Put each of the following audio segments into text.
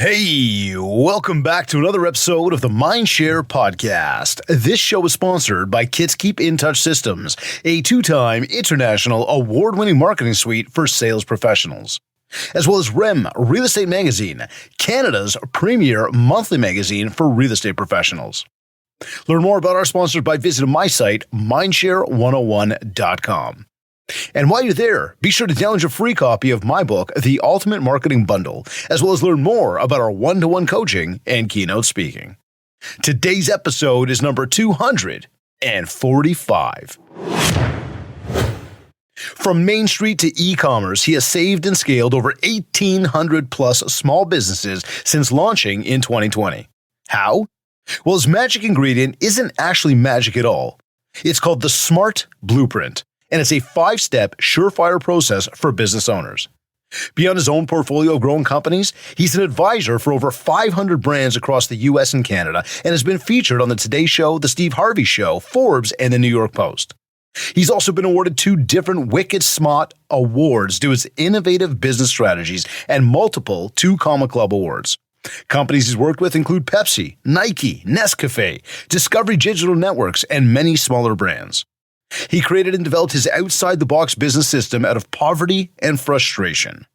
Hey, welcome back to another episode of the MindShare PodCast. This show is sponsored by Kits Keep In Touch Systems, a two-time international award-winning marketing suite for sales professionals, as well as REM Real Estate Magazine, Canada's premier monthly magazine for real estate professionals. Learn more about our sponsors by visiting my site, mindshare101.com. And while you're there, be sure to download your free copy of my book, The Ultimate Marketing Bundle, as well as learn more about our one-to-one coaching and keynote speaking. Today's episode is number 245. From Main Street to e-commerce, he has saved and scaled over 1,800 plus small businesses since launching in 2020. How? Well, his magic ingredient isn't actually magic at all. It's called the SMART Blueprint, and it's a 5-step surefire process for business owners. Beyond his own portfolio of growing companies, he's an advisor for over 500 brands across the US and Canada and has been featured on the Today Show, the Steve Harvey Show, Forbes, and the New York Post. He's also been awarded 2 different Wicked Smaht Awards due to his innovative business strategies and multiple 2 Comma Club Awards. Companies he's worked with include Pepsi, Nike, Nescafé, Discovery Digital Networks, and many smaller brands. He created and developed his outside-the-box business system out of poverty and frustration.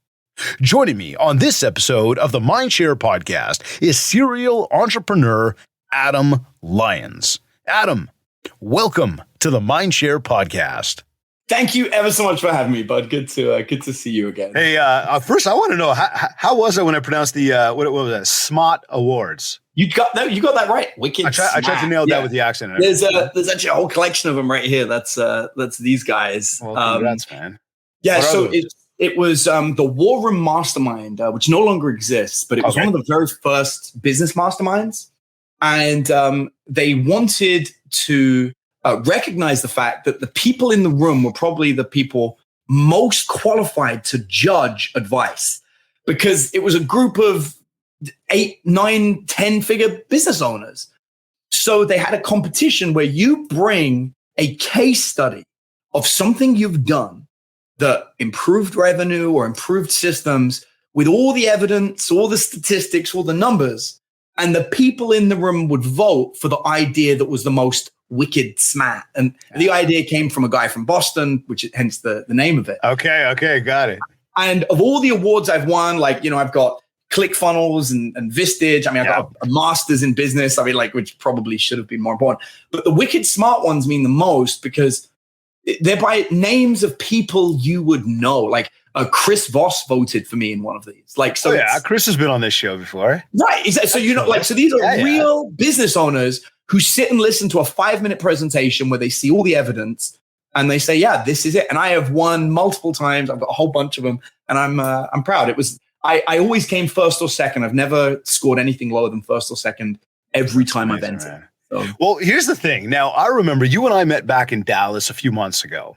Joining me on this episode of the MindShare Podcast is serial entrepreneur Adam Lyons. Adam, welcome to the MindShare Podcast. Thank you ever so much for having me, bud. Good to see you again. Hey, first I want to know how was it when I pronounced the what was that? Smaht Awards. You got that right. Wicked. I tried to nail that with the accent. There's actually a whole collection of them right here. That's these guys. Well, congrats, man. Yeah. So it was the War Room Mastermind, which no longer exists, but it was one of the very first business masterminds, and they wanted to recognize the fact that the people in the room were probably the people most qualified to judge advice, because it was a group of 8, 9, 10-figure business owners. So they had a competition where you bring a case study of something you've done that improved revenue or improved systems with all the evidence, all the statistics, all the numbers, and the people in the room would vote for the idea that was the most wicked smart. And the idea came from a guy from Boston, which hence the name of it. Okay, got it. And of all the awards I've won, I've got ClickFunnels and Vistage. I've got a master's in business. Which probably should have been more important. But the Wicked Smaht ones mean the most because they're by names of people you would know. Like Chris Voss voted for me in one of these. Chris has been on this show before. Right. So so these are real business owners who sit and listen to a 5-minute presentation where they see all the evidence and they say, yeah, this is it. And I have won multiple times. I've got a whole bunch of them, and I'm proud. It was I always came first or second. I've never scored anything lower than first or second every time I've entered. So. Well, here's the thing. Now, I remember you and I met back in Dallas a few months ago,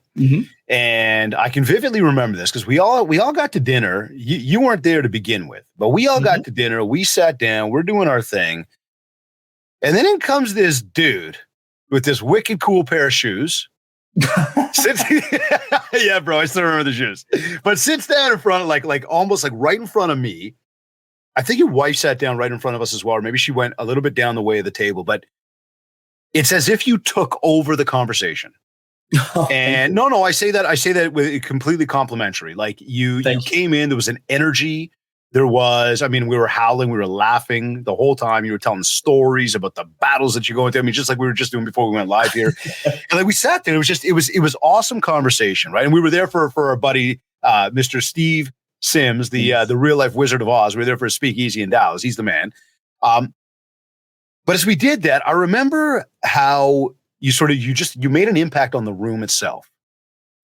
and I can vividly remember this because we all got to dinner. You weren't there to begin with, but we all got to dinner. We sat down. We're doing our thing, and then in comes this dude with this wicked cool pair of shoes. Yeah, bro, I still remember the shoes. But sits down in front of like almost like right in front of me. I think your wife sat down right in front of us as well, or maybe she went a little bit down the way of the table, but it's as if you took over the conversation. And no, I say that with completely complimentary. Like you came in, there was an energy. We were howling, we were laughing the whole time. You were telling stories about the battles that you're going through. Just like we were just doing before we went live here. And we sat there. It was awesome conversation, right? And we were there for our buddy, Mr. Steve Sims, the real life Wizard of Oz. We were there for a speakeasy in Dallas. He's the man. But as we did that, I remember how you made an impact on the room itself.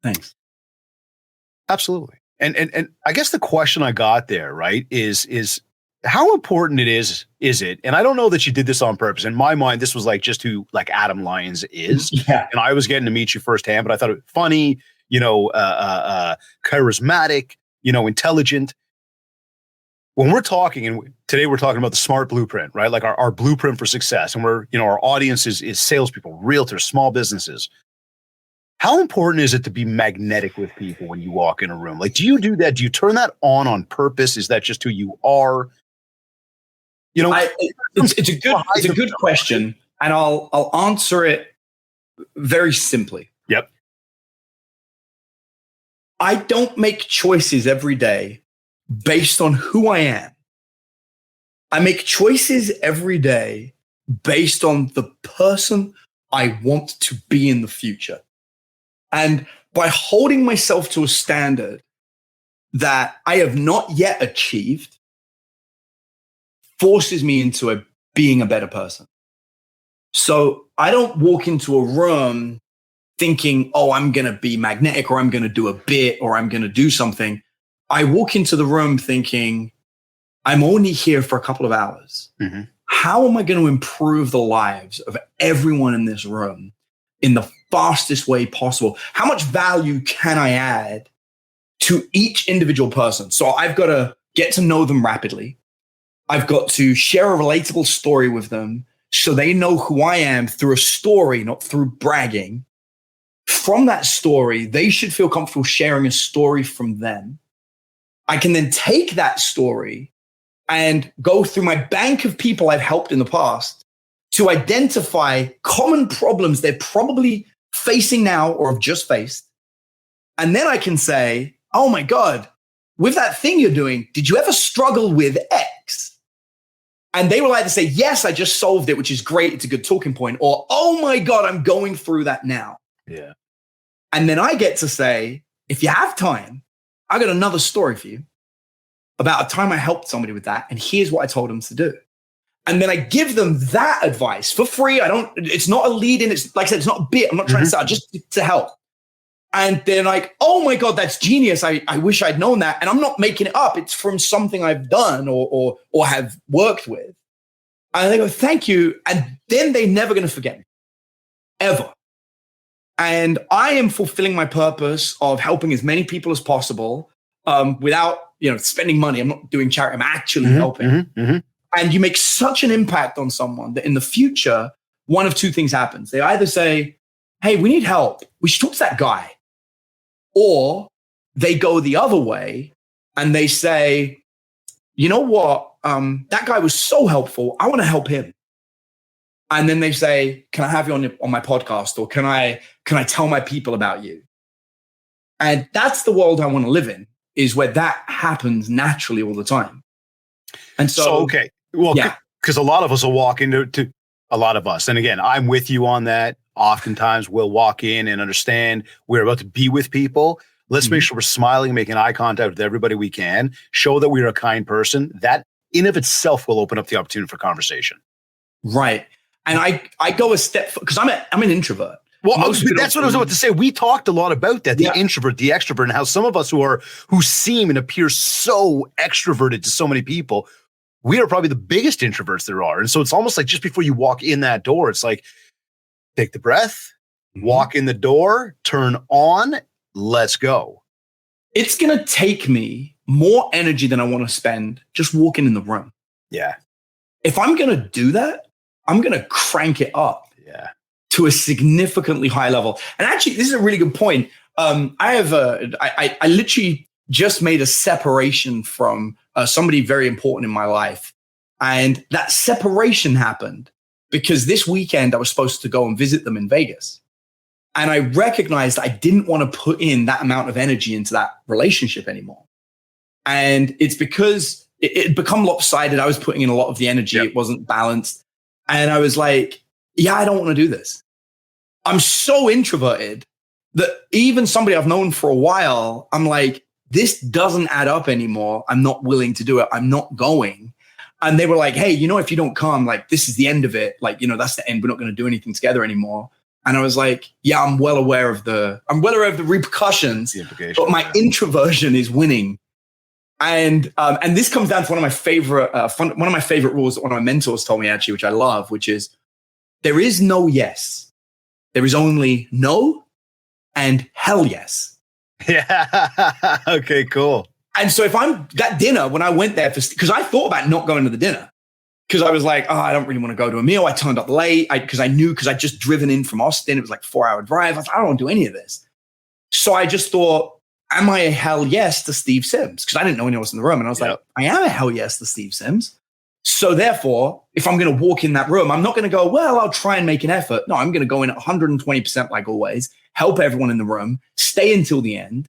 Thanks. Absolutely. And I guess the question I got there, right, is how important is it? And I don't know that you did this on purpose. In my mind, this was like just who like Adam Lyons is. Yeah. And I was getting to meet you firsthand, but I thought it was funny, charismatic, intelligent. When we're talking, and today we're talking about the SMART Blueprint, right? Like our blueprint for success. And our audience is salespeople, realtors, small businesses. How important is it to be magnetic with people when you walk in a room? Like, do you do that? Do you turn that on purpose? Is that just who you are? It's a good question, and I'll answer it very simply. Yep. I don't make choices every day based on who I am. I make choices every day based on the person I want to be in the future. And by holding myself to a standard that I have not yet achieved forces me into being a better person. So I don't walk into a room thinking, oh, I'm going to be magnetic, or I'm going to do a bit, or I'm going to do something. I walk into the room thinking, I'm only here for a couple of hours. Mm-hmm. How am I going to improve the lives of everyone in this room in the fastest way possible? How much value can I add to each individual person? So I've got to get to know them rapidly. I've got to share a relatable story with them so they know who I am through a story, not through bragging. From that story, they should feel comfortable sharing a story from them. I can then take that story and go through my bank of people I've helped in the past to identify common problems they're probably facing now or have just faced. And then I can say, oh my God, with that thing you're doing, did you ever struggle with X? And they will either say, yes, I just solved it, which is great. It's a good talking point. Or, oh my God, I'm going through that now. Yeah. And then I get to say, if you have time, I got another story for you about a time I helped somebody with that. And here's what I told them to do. And then I give them that advice for free. It's not a lead in. It's like I said, it's not a bit. I'm not trying to sell, just to help. And they're like, oh my God, that's genius. I wish I'd known that. And I'm not making it up. It's from something I've done or have worked with. And they go, thank you. And then they're never going to forget me, ever. And I am fulfilling my purpose of helping as many people as possible without spending money. I'm not doing charity. I'm actually helping. And you make such an impact on someone that in the future, one of two things happens. They either say, hey, we need help. We should talk to that guy. Or they go the other way and they say, you know what? That guy was so helpful. I want to help him. And then they say, can I have you on my podcast? Or can I tell my people about you? And that's the world I want to live in, is where that happens naturally all the time. And so okay. Well, because a lot of us will walk into a lot of us. And again, I'm with you on that. Oftentimes we'll walk in and understand we're about to be with people. Let's make sure we're smiling, making eye contact with everybody we can, show that we're a kind person. That in of itself will open up the opportunity for conversation. Right. And I go a step, because I'm an introvert. Well, that's what I was about to say. We talked a lot about that, the introvert, the extrovert, and how some of us who seem and appear so extroverted to so many people, we are probably the biggest introverts there are. And so it's almost like just before you walk in that door, it's like, take the breath, walk in the door, turn on, let's go. It's going to take me more energy than I want to spend just walking in the room. Yeah. If I'm going to do that, I'm going to crank it up to a significantly high level. And actually, this is a really good point. I literally just made a separation from somebody very important in my life. And that separation happened because this weekend I was supposed to go and visit them in Vegas. And I recognized I didn't want to put in that amount of energy into that relationship anymore. And it's because it had become lopsided. I was putting in a lot of the energy. It wasn't balanced. And I was like, yeah, I don't want to do this. I'm so introverted that even somebody I've known for a while, I'm like, this doesn't add up anymore. I'm not willing to do it. I'm not going. And they were like, hey, if you don't come, like, this is the end of it. Like, that's the end. We're not going to do anything together anymore. And I was like, yeah, I'm well aware of the repercussions, but my introversion is winning. And this comes down to one of my favorite rules that one of my mentors told me, actually, which I love, which is there is no yes. There is only no and hell yes. Yeah. Okay, cool. And so if I'm that dinner, when I went there, because I thought about not going to the dinner, because I was like, I don't really want to go to a meal. I turned up late because I'd just driven in from Austin. It was like a 4-hour drive. I was like, I don't want to do any of this. So I just thought, am I a hell yes to Steve Sims? Because I didn't know anyone else in the room. And I was like, I am a hell yes to Steve Sims. So therefore, if I'm going to walk in that room, I'm not going to go, well, I'll try and make an effort. No, I'm going to go in at 120% like always, help everyone in the room, stay until the end,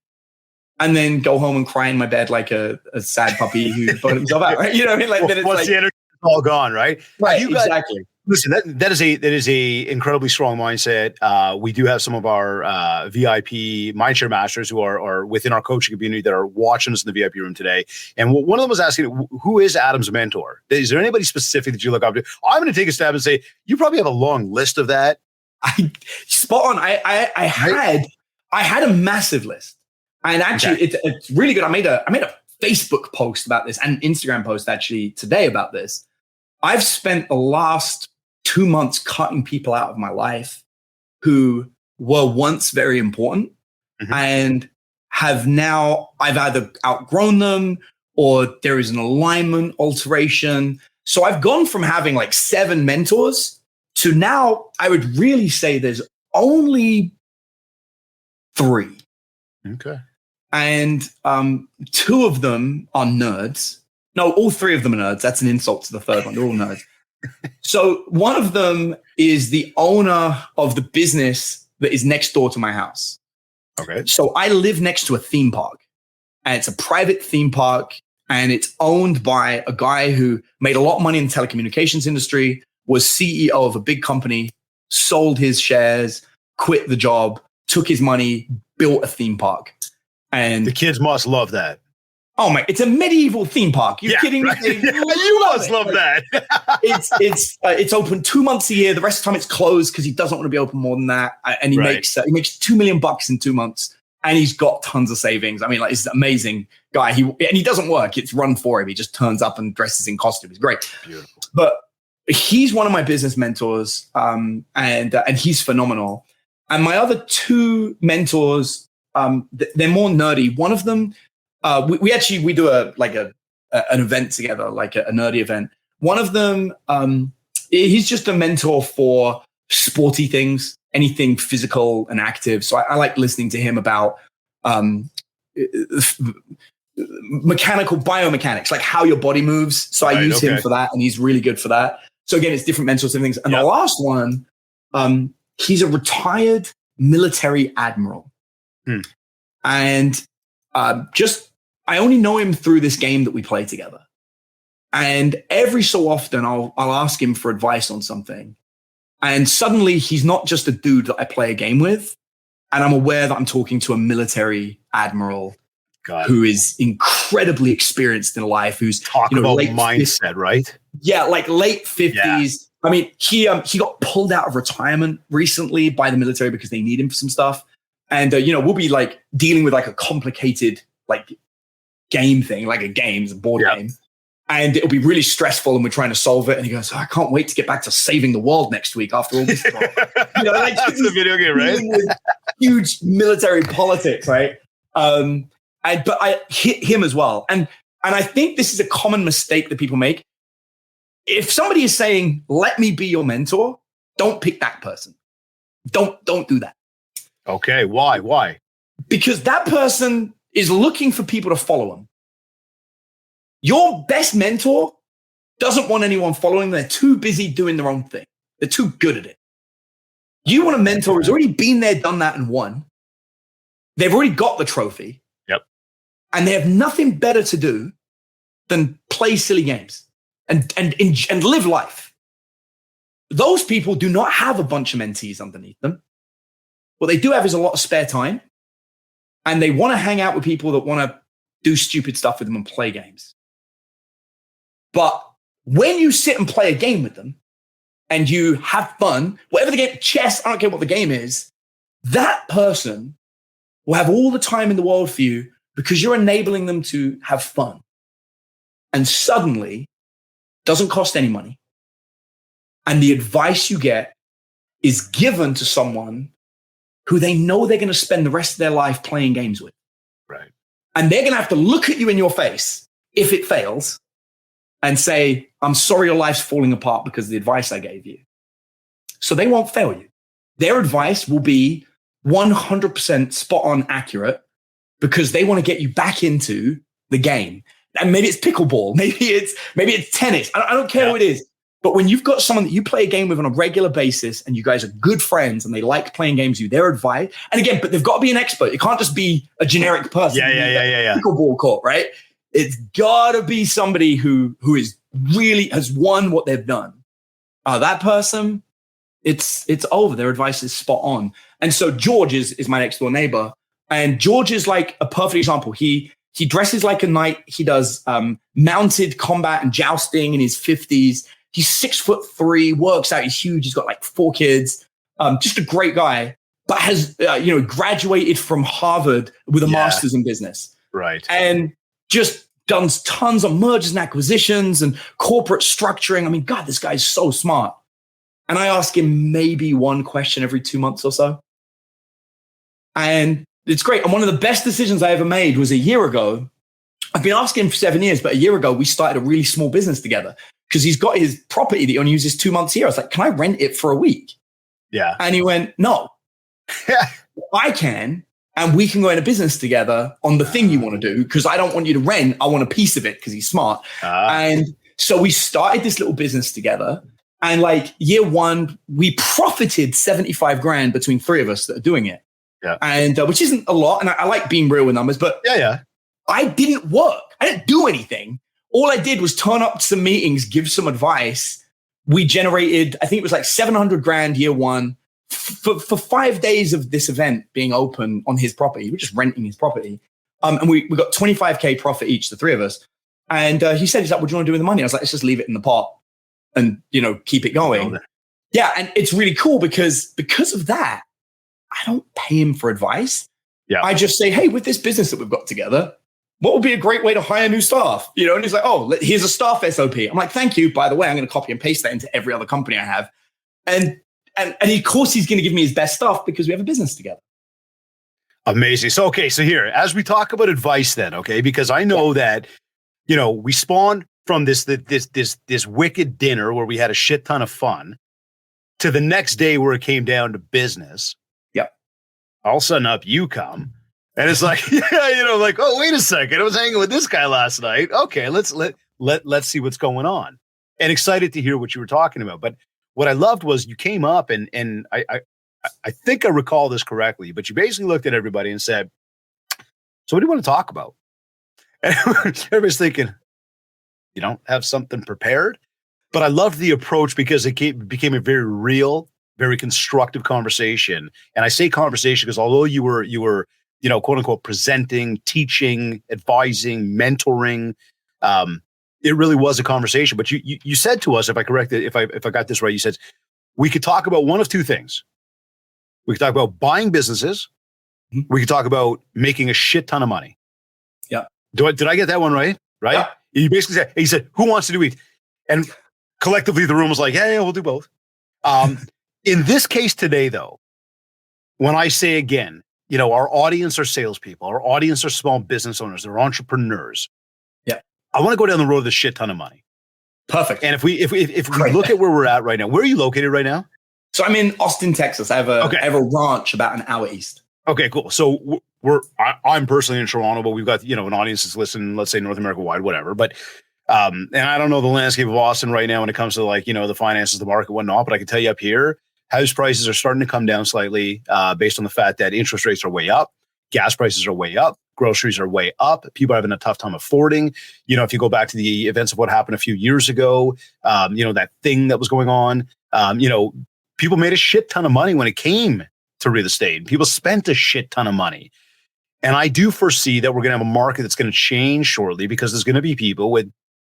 and then go home and cry in my bed like a sad puppy who burned himself out, right? You know what I mean? Like, well, then it's once like, the energy is all gone, right? Right, exactly. Listen, that is a incredibly strong mindset. We do have some of our VIP MindShare masters who are within our coaching community that are watching us in the VIP room today. And one of them was asking, who is Adam's mentor? Is there anybody specific that you look up to? I'm going to take a stab and say, you probably have a long list of that. Spot on. I had a massive list. And actually, it's really good. I made a Facebook post about this and an Instagram post actually today about this. I've spent the last 2 months cutting people out of my life who were once very important and have now, I've either outgrown them or there is an alignment alteration. So I've gone from having like 7 mentors to now I would really say there's only 3. Okay. And 2 of them are nerds. No, all 3 of them are nerds. That's an insult to the third one. They're all nerds. So one of them is the owner of the business that is next door to my house. Okay. So I live next to a theme park, and it's a private theme park, and it's owned by a guy who made a lot of money in the telecommunications industry, was CEO of a big company, sold his shares, quit the job, took his money, built a theme park. And the kids must love that. Oh my! It's a medieval theme park. You're kidding me? Right? You must love that. It's open 2 months a year. The rest of the time it's closed because he doesn't want to be open more than that. And he makes $2 million in 2 months, and he's got tons of savings. I mean, like, he's an amazing guy. He doesn't work. It's run for him. He just turns up and dresses in costume. He's great. Beautiful. But he's one of my business mentors, and he's phenomenal. And my other 2 mentors, they're more nerdy. One of them. We do an event together, like a nerdy event. One of them, he's just a mentor for sporty things, anything physical and active. So I like listening to him about mechanical biomechanics, like how your body moves. So I use him for that, and he's really good for that. So again, it's different mentors and things. And the last one, he's a retired military admiral, and I only know him through this game that we play together. And every so often I'll ask him for advice on something. And suddenly he's not just a dude that I play a game with. And I'm aware that I'm talking to a military admiral who is incredibly experienced in life, who's talking about mindset, right? Yeah, like late 50s. Yeah. I mean, he got pulled out of retirement recently by the military because they need him for some stuff. And we'll be like dealing with like a complicated like game thing, like it's a board game, and it'll be really stressful, and we're trying to solve it. And he goes, I can't wait to get back to saving the world next week after all this. Like that's the video game, right? Huge military politics, right? But I hit him as well, and I think this is a common mistake that people make. If somebody is saying, "Let me be your mentor," don't pick that person. Don't do that. Okay, why? Because that person is looking for people to follow them. Your best mentor doesn't want anyone following them. They're too busy doing their own thing. They're too good at it. You want a mentor who's already been there, done that, and won. They've already got the trophy. Yep. And they have nothing better to do than play silly games and live life. Those people do not have a bunch of mentees underneath them. What they do have is a lot of spare time. And they want to hang out with people that want to do stupid stuff with them and play games. But when you sit and play a game with them and you have fun, whatever the game, chess, I don't care what the game is, that person will have all the time in the world for you because you're enabling them to have fun. And suddenly, it doesn't cost any money. And the advice you get is given to someone who they know they're going to spend the rest of their life playing games with. Right. And they're going to have to look at you in your face if it fails and say, I'm sorry your life's falling apart because of the advice I gave you. So they won't fail you. Their advice will be 100% spot on accurate because they want to get you back into the game. And maybe it's pickleball, maybe it's tennis. I don't care what it is. But when you've got someone that you play a game with on a regular basis and you guys are good friends and they like playing games with you, their advice, and again, but they've got to be an expert. It can't just be a generic person. Yeah. Pickleball court, right? It's got to be somebody who is really has won what they've done. That person, it's over. Their advice is spot on. And so George is my next door neighbor. And George is like a perfect example. He dresses like a knight. He does mounted combat and jousting in his 50s. He's 6'3", works out. He's huge. He's got like 4 kids. Just a great guy, but has graduated from Harvard with a master's in business. Right. And just done tons of mergers and acquisitions and corporate structuring. I mean, God, this guy's so smart. And I ask him maybe one question every 2 months or so. And it's great. And one of the best decisions I ever made was a year ago. I've been asking him for 7 years, but a year ago, we started a really small business together because he's got his property that he only uses 2 months a year. I was like, can I rent it for a week? Yeah. And he went, no, I can. And we can go into business together on the thing you want to do because I don't want you to rent. I want a piece of it because he's smart. And so we started this little business together. And like year one, we profited 75 grand between 3 of us that are doing it. Yeah. And which isn't a lot. And I like being real with numbers, but I didn't work. I didn't do anything. All I did was turn up to some meetings, give some advice. We generated, I think it was like 700 grand year one for 5 days of this event being open on his property. We're just renting his property. And we got 25K profit each, the 3 of us. And he's like, what do you want to do with the money? I was like, let's just leave it in the pot and, keep it going. Yeah. And it's really cool because of that, I don't pay him for advice. Yeah. I just say, hey, with this business that we've got together, what would be a great way to hire new staff? And he's like, oh, here's a staff SOP. I'm like, thank you. By the way, I'm going to copy and paste that into every other company I have. And of course he's going to give me his best stuff because we have a business together. Amazing. So here, as we talk about advice then, okay, because I know that, we spawned from this wicked dinner where we had a shit ton of fun to the next day where it came down to business. Yep. All of a sudden up you come. And it's like, like, oh, wait a second. I was hanging with this guy last night. Okay, let's see what's going on. And excited to hear what you were talking about. But what I loved was you came up and I think I recall this correctly, but you basically looked at everybody and said, so what do you want to talk about? And everybody's thinking, you don't have something prepared? But I loved the approach because it became a very real, very constructive conversation. And I say conversation because although you were quote unquote, presenting, teaching, advising, mentoring. It really was a conversation. But you said to us, if I got this right, you said we could talk about one of 2 things. We could talk about buying businesses. Mm-hmm. We could talk about making a shit ton of money. Yeah. Did I get that one right? Right. Yeah. You basically said, who wants to do each? And collectively, the room was like, yeah, we'll do both. In this case today, though, when I say again, our audience are salespeople. Our audience are small business owners. They're entrepreneurs. Yeah. I want to go down the road with a shit ton of money. Perfect. And if we look at where we're at right now, where are you located right now? So I'm in Austin, Texas. I have a ranch about an hour east. Okay, cool. So I'm personally in Toronto, but we've got, an audience that's listening, let's say North America wide, whatever. But, and I don't know the landscape of Austin right now when it comes to the finances, the market, whatnot, but I can tell you up here, house prices are starting to come down slightly based on the fact that interest rates are way up. Gas prices are way up. Groceries are way up. People are having a tough time affording. If you go back to the events of what happened a few years ago, that thing that was going on, people made a shit ton of money when it came to real estate. People spent a shit ton of money. And I do foresee that we're going to have a market that's going to change shortly because there's going to be people when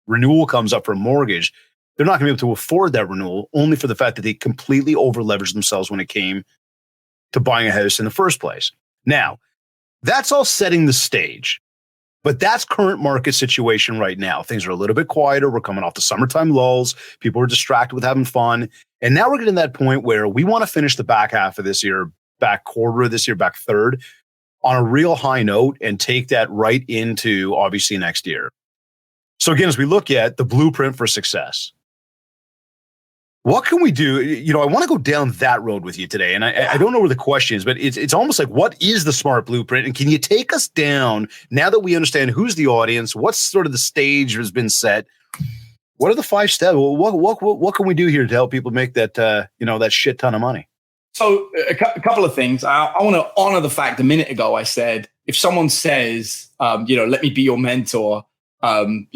renewal comes up for a mortgage, they're not going to be able to afford that renewal only for the fact that they completely over-leveraged themselves when it came to buying a house in the first place. Now, that's all setting the stage, but that's current market situation right now. Things are a little bit quieter. We're coming off the summertime lulls. People are distracted with having fun. And now we're getting to that point where we want to finish the back half of this year, back quarter of this year, back third on a real high note and take that right into obviously next year. So again, as we look at the blueprint for success, What can we do? I want to go down that road with you today. And I don't know where the question is, but it's almost like, what is the SMART blueprint? And can you take us down now that we understand who's the audience, what's sort of the stage has been set? What are the 5 steps? What can we do here to help people make that, that shit ton of money? So a couple of things. I want to honor the fact a minute ago I said, if someone says, let me be your mentor, don't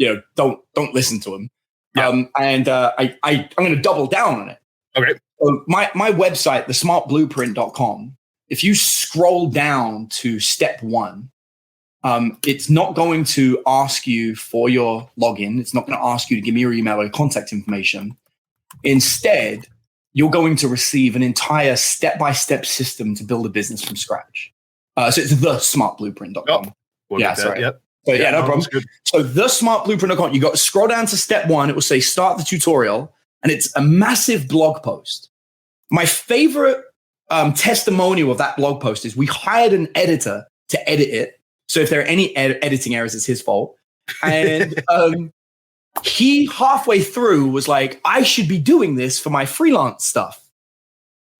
listen to them. Yeah. I'm going to double down on it. Okay. So my website, thesmartblueprint.com, if you scroll down to step 1, it's not going to ask you for your login. It's not going to ask you to give me your email or your contact information. Instead, you're going to receive an entire step-by-step system to build a business from scratch. So it's thesmartblueprint.com. Sorry. Yep. So no problem. So thesmartblueprint.com, you got to scroll down to step 1. It will say start the tutorial, and it's a massive blog post. My favorite testimonial of that blog post is we hired an editor to edit it. So if there are any editing errors, it's his fault. And he halfway through was like, I should be doing this for my freelance stuff.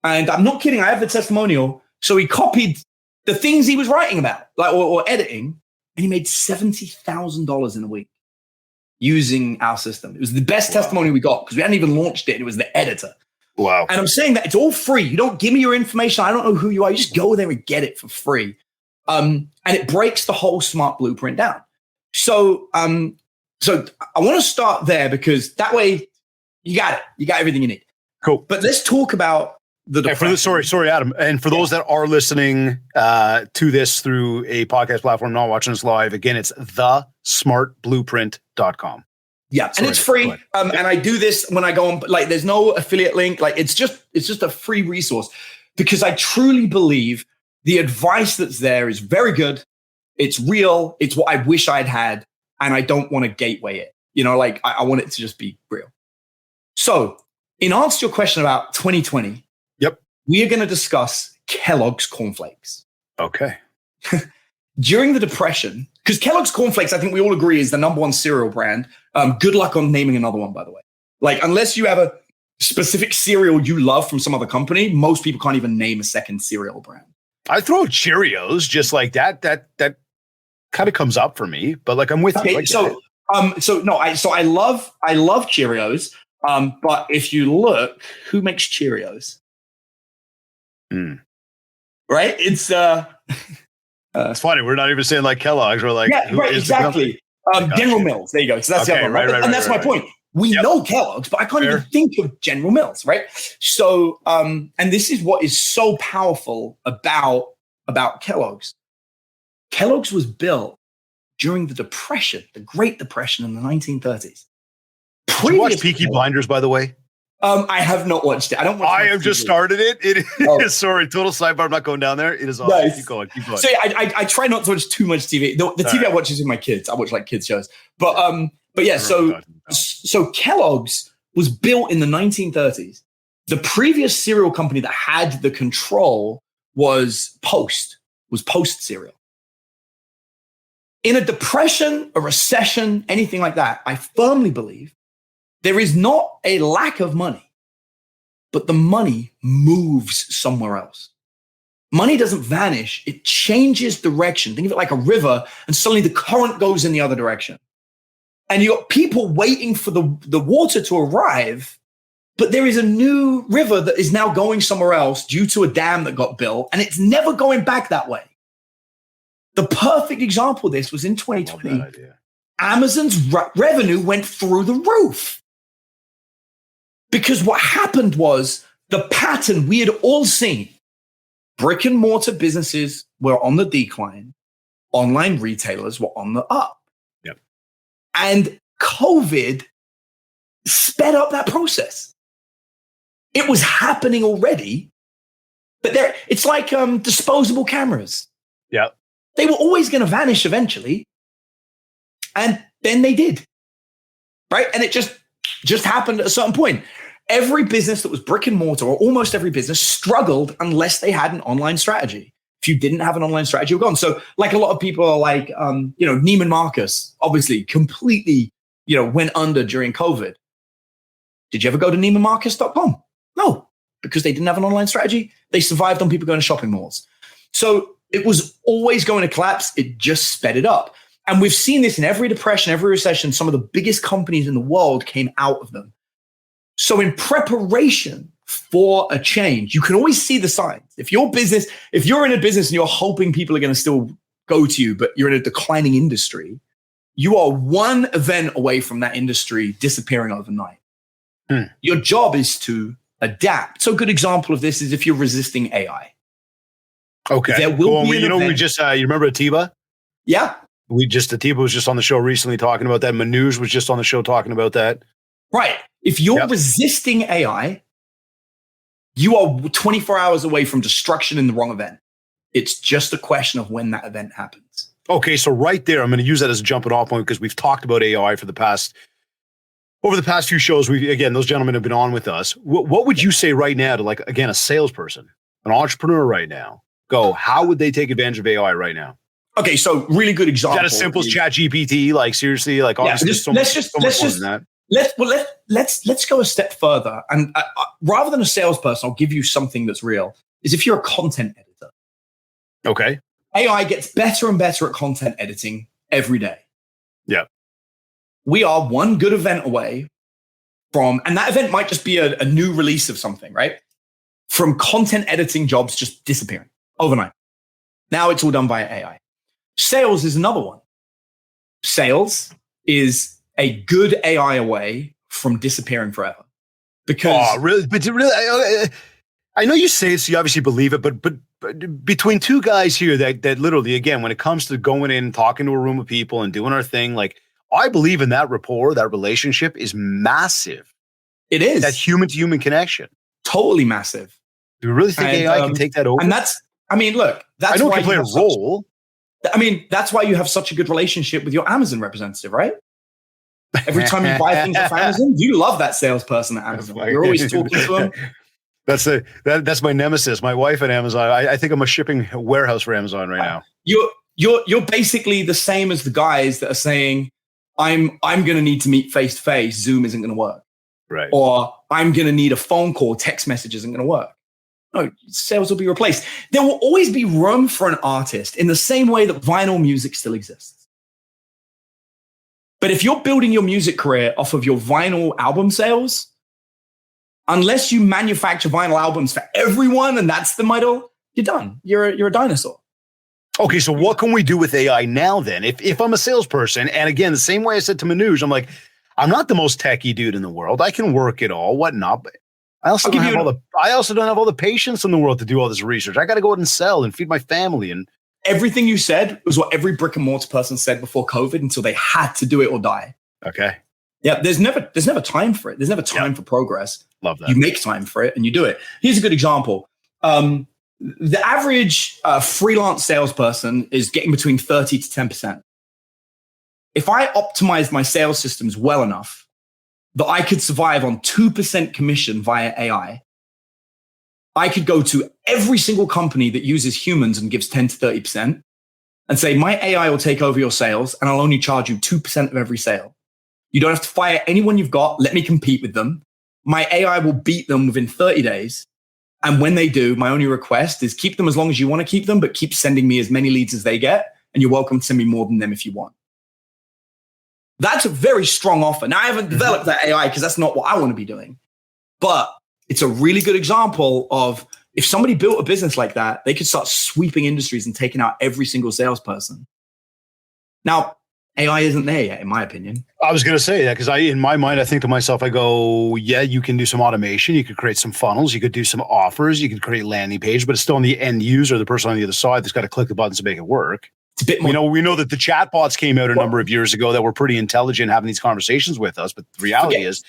And I'm not kidding. I have the testimonial. So he copied the things he was writing about, like or editing. And he made $70,000 in a week using our system. It was the best testimony we got because we hadn't even launched it. And it was the editor. Wow. And I'm saying that it's all free. You don't give me your information. I don't know who you are. You just go there and get it for free. And it breaks the whole SMART blueprint down. So I want to start there because that way you got it. You got everything you need. Cool. But let's talk about sorry, Adam. And for those that are listening to this through a podcast platform, not watching us live, again, it's thesmartblueprint.com. Yeah, and it's free. And I do this when I go on. Like, there's no affiliate link. Like, it's just a free resource because I truly believe the advice that's there is very good. It's real. It's what I wish I'd had, and I don't want to gateway it. I want it to just be real. So, in answer to your question about 2020. Yep. We are going to discuss Kellogg's cornflakes. Okay. During the Depression, because Kellogg's cornflakes, I think we all agree, is the #1 cereal brand. Good luck on naming another one, by the way. Like, unless you have a specific cereal you love from some other company, most people can't even name a second cereal brand. I throw Cheerios just like that. That kind of comes up for me, but like I'm with you. Okay, I love Cheerios. But if you look, who makes Cheerios? Right? It's it's funny. We're not even saying like Kellogg's. We're like, exactly. General Mills. There you go. So that's the other one. Right? And that's my point. We know Kellogg's, but I can't even think of General Mills, right? So, and this is what is so powerful about Kellogg's. Kellogg's was built during the Depression, the Great Depression in the 1930s. Did you watch Peaky Blinders, by the way? I have not watched it. I don't watch I have just started it. It is, sorry, total sidebar. I'm not going down there. It is awesome. Nice. Keep going. So I try not to watch too much TV. The TV I watch is with my kids. I watch like kids shows. But yeah, so Kellogg's was built in the 1930s. The previous cereal company that had the control was Post cereal. In a depression, a recession, anything like that, I firmly believe there is not a lack of money, but the money moves somewhere else. Money doesn't vanish. It changes direction. Think of it like a river, and suddenly the current goes in the other direction. And you got people waiting for the water to arrive, but there is a new river that is now going somewhere else due to a dam that got built, and it's never going back that way. The perfect example of this was in 2020. Amazon's revenue went through the roof. Because what happened was the pattern we had all seen. Brick and mortar businesses were on the decline. Online retailers were on the up. Yep. And COVID sped up that process. It was happening already, but it's like disposable cameras. Yeah. They were always going to vanish eventually. And then they did. Right? And it just happened at a certain point. Every business that was brick and mortar, or almost every business, struggled unless they had an online strategy. If you didn't have an online strategy, you're gone. So like a lot of people are like, Neiman Marcus, obviously completely, went under during COVID. Did you ever go to neimanmarcus.com? No, because they didn't have an online strategy. They survived on people going to shopping malls. So it was always going to collapse. It just sped it up. And we've seen this in every depression, every recession. Some of the biggest companies in the world came out of them. So in preparation for a change, you can always see the signs. If you're in a business and you're hoping people are going to still go to you, but you're in a declining industry, you are one event away from that industry disappearing overnight. Your job is to adapt. So a good example of this is if you're resisting AI. Okay. There will be an event. We just, you remember Atiba? Yeah. Atiba was just on the show recently talking about that. Manoj was just on the show talking about that. Right. If you're resisting AI, you are 24 hours away from destruction in the wrong event. It's just a question of when that event happens. Okay, so right there, I'm going to use that as a jumping off point because we've talked about AI over the past few shows. Those gentlemen have been on with us. What would you say right now to, like, again, a salesperson, an entrepreneur right now? How would they take advantage of AI right now? Okay, so really good example. Is that as simple as ChatGPT? Like, seriously, like, obviously, let's go a step further. And rather than a salesperson, I'll give you something that's real. Is if you're a content editor. Okay. AI gets better and better at content editing every day. Yeah. We are one good event away from, and that event might just be a new release of something, right? From content editing jobs just disappearing overnight. Now it's all done by AI. Sales is another one. Sales is a good AI away from disappearing forever. Because really? But really, I know you say it, so you obviously believe it, but between two guys here that literally, again, when it comes to going in, talking to a room of people and doing our thing, like, I believe in that rapport, that relationship is massive. It is. That human-to-human connection. Totally massive. Do you really think AI can take that over? And that's I know it can play a role. That's why you have such a good relationship with your Amazon representative, right? Every time you buy things off Amazon, you love that salesperson at Amazon. You're always talking to them. That's my nemesis. My wife at Amazon. I think I'm a shipping warehouse for Amazon right now. You're basically the same as the guys that are saying, I'm going to need to meet face to face. Zoom isn't going to work. Right. Or I'm going to need a phone call. Text message isn't going to work. No, sales will be replaced. There will always be room for an artist in the same way that vinyl music still exists. But if you're building your music career off of your vinyl album sales, unless you manufacture vinyl albums for everyone and that's the model, you're done. You're a dinosaur. Okay, so what can we do with AI now then? If I'm a salesperson, and again, the same way I said to Manoj, I'm like, I'm not the most techie dude in the world. I can work it all, whatnot, but I also don't have all the patience in the world to do all this research. I got to go out and sell and feed my family. And everything you said was what every brick and mortar person said before COVID until they had to do it or die. Okay. Yeah, there's never time for it. There's never time for progress. Love that. You make time for it and you do it. Here's a good example. The average freelance salesperson is getting between 30 to 10%. If I optimized my sales systems well enough that I could survive on 2% commission via AI, I could go to every single company that uses humans and gives 10 to 30% and say, my AI will take over your sales and I'll only charge you 2% of every sale. You don't have to fire anyone you've got. Let me compete with them. My AI will beat them within 30 days. And when they do, my only request is keep them as long as you want to keep them, but keep sending me as many leads as they get. And you're welcome to send me more than them if you want. That's a very strong offer. Now, I haven't developed that AI because that's not what I want to be doing. But it's a really good example of if somebody built a business like that, they could start sweeping industries and taking out every single salesperson. Now, AI isn't there yet, in my opinion. I was going to say that because in my mind, I think to myself, I go, yeah, you can do some automation. You could create some funnels. You could do some offers. You could create landing page, but it's still on the end user, the person on the other side that's got to click the buttons to make it work. It's a bit more. We know that the chatbots came out a number of years ago that were pretty intelligent having these conversations with us. But the reality is,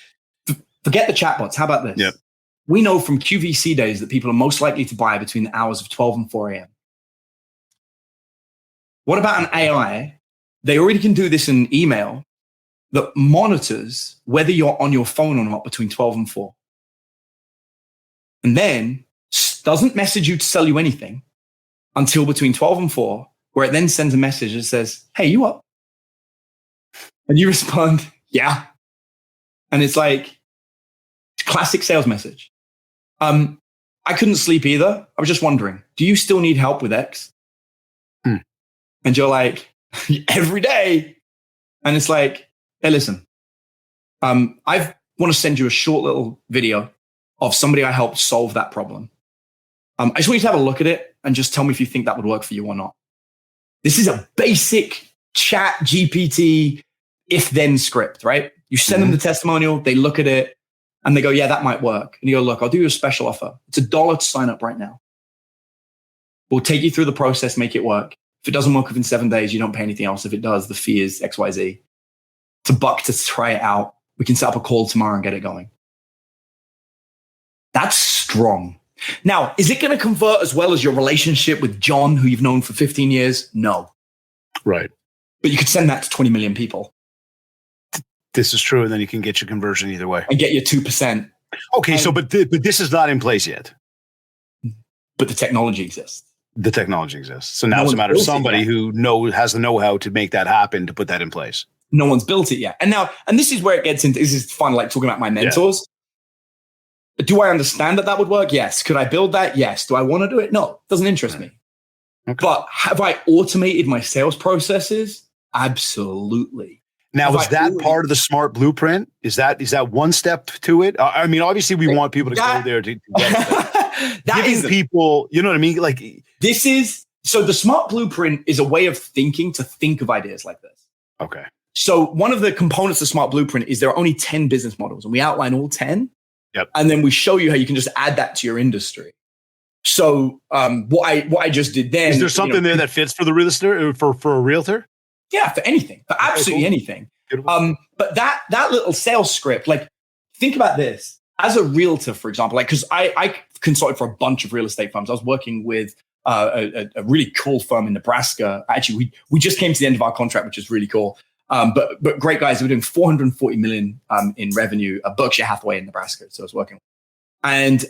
forget the chatbots. How about this? Yep. We know from QVC days that people are most likely to buy between the hours of 12 and 4 a.m. What about an AI? They already can do this in email that monitors whether you're on your phone or not between 12 and 4. And then doesn't message you to sell you anything until between 12 and 4, where it then sends a message that says, hey, you up? And you respond, yeah. And it's like, Classic sales message. I couldn't sleep either. I was just wondering, do you still need help with X? And you're like, every day. And it's like, hey, listen, I want to send you a short little video of somebody I helped solve that problem. I just want you to have a look at it and just tell me if you think that would work for you or not. This is a basic chat GPT if-then script, right? You send them the testimonial, they look at it, and they go, yeah, that might work. And you go, look, I'll do you a special offer. It's $1 to sign up right now. We'll take you through the process, make it work. If it doesn't work within 7 days, you don't pay anything else. If it does, the fee is XYZ. It's $1 to try it out. We can set up a call tomorrow and get it going. That's strong. Now, is it going to convert as well as your relationship with John, who you've known for 15 years? No. Right. But you could send that to 20 million people. This is true. And then you can get your conversion either way. And get your 2%. Okay. But this is not in place yet. But the technology exists. The technology exists. So now it's a matter of somebody who has the know-how to make that happen, to put that in place. No one's built it yet. And this is where it gets into, this is fun, like talking about my mentors. Yeah. Do I understand that would work? Yes. Could I build that? Yes. Do I want to do it? No, it doesn't interest me. Okay. But have I automated my sales processes? Absolutely. Now, is that part of the smart blueprint? Is that one step to it? I mean, obviously we want people to go there to get it. That is people, you know what I mean? Like so the smart blueprint is a way of thinking to think of ideas like this. Okay. So one of the components of smart blueprint is there are only 10 business models, and we outline all 10. Yep. And then we show you how you can just add that to your industry. So what I just did then. Is there something there that fits for the real estate, for a realtor? Yeah, for anything, for absolutely anything. But that little sales script, like, think about this. As a realtor, for example, like, because I consulted for a bunch of real estate firms. I was working with a really cool firm in Nebraska. Actually, we just came to the end of our contract, which is really cool. But great guys. We're doing $440 million in revenue at Berkshire Hathaway in Nebraska. So I was working. And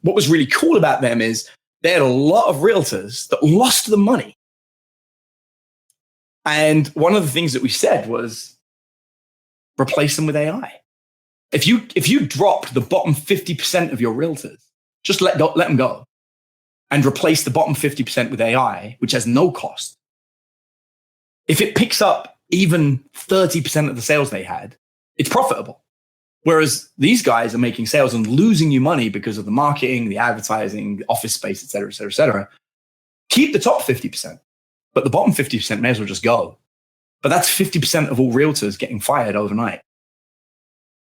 what was really cool about them is they had a lot of realtors that lost the money. And one of the things that we said was replace them with AI. If you dropped the bottom 50% of your realtors, just let them go and replace the bottom 50% with AI, which has no cost. If it picks up even 30% of the sales they had, it's profitable. Whereas these guys are making sales and losing you money because of the marketing, the advertising, the office space, et cetera, et cetera, et cetera. Keep the top 50%, but the bottom 50% may as well just go. But that's 50% of all realtors getting fired overnight.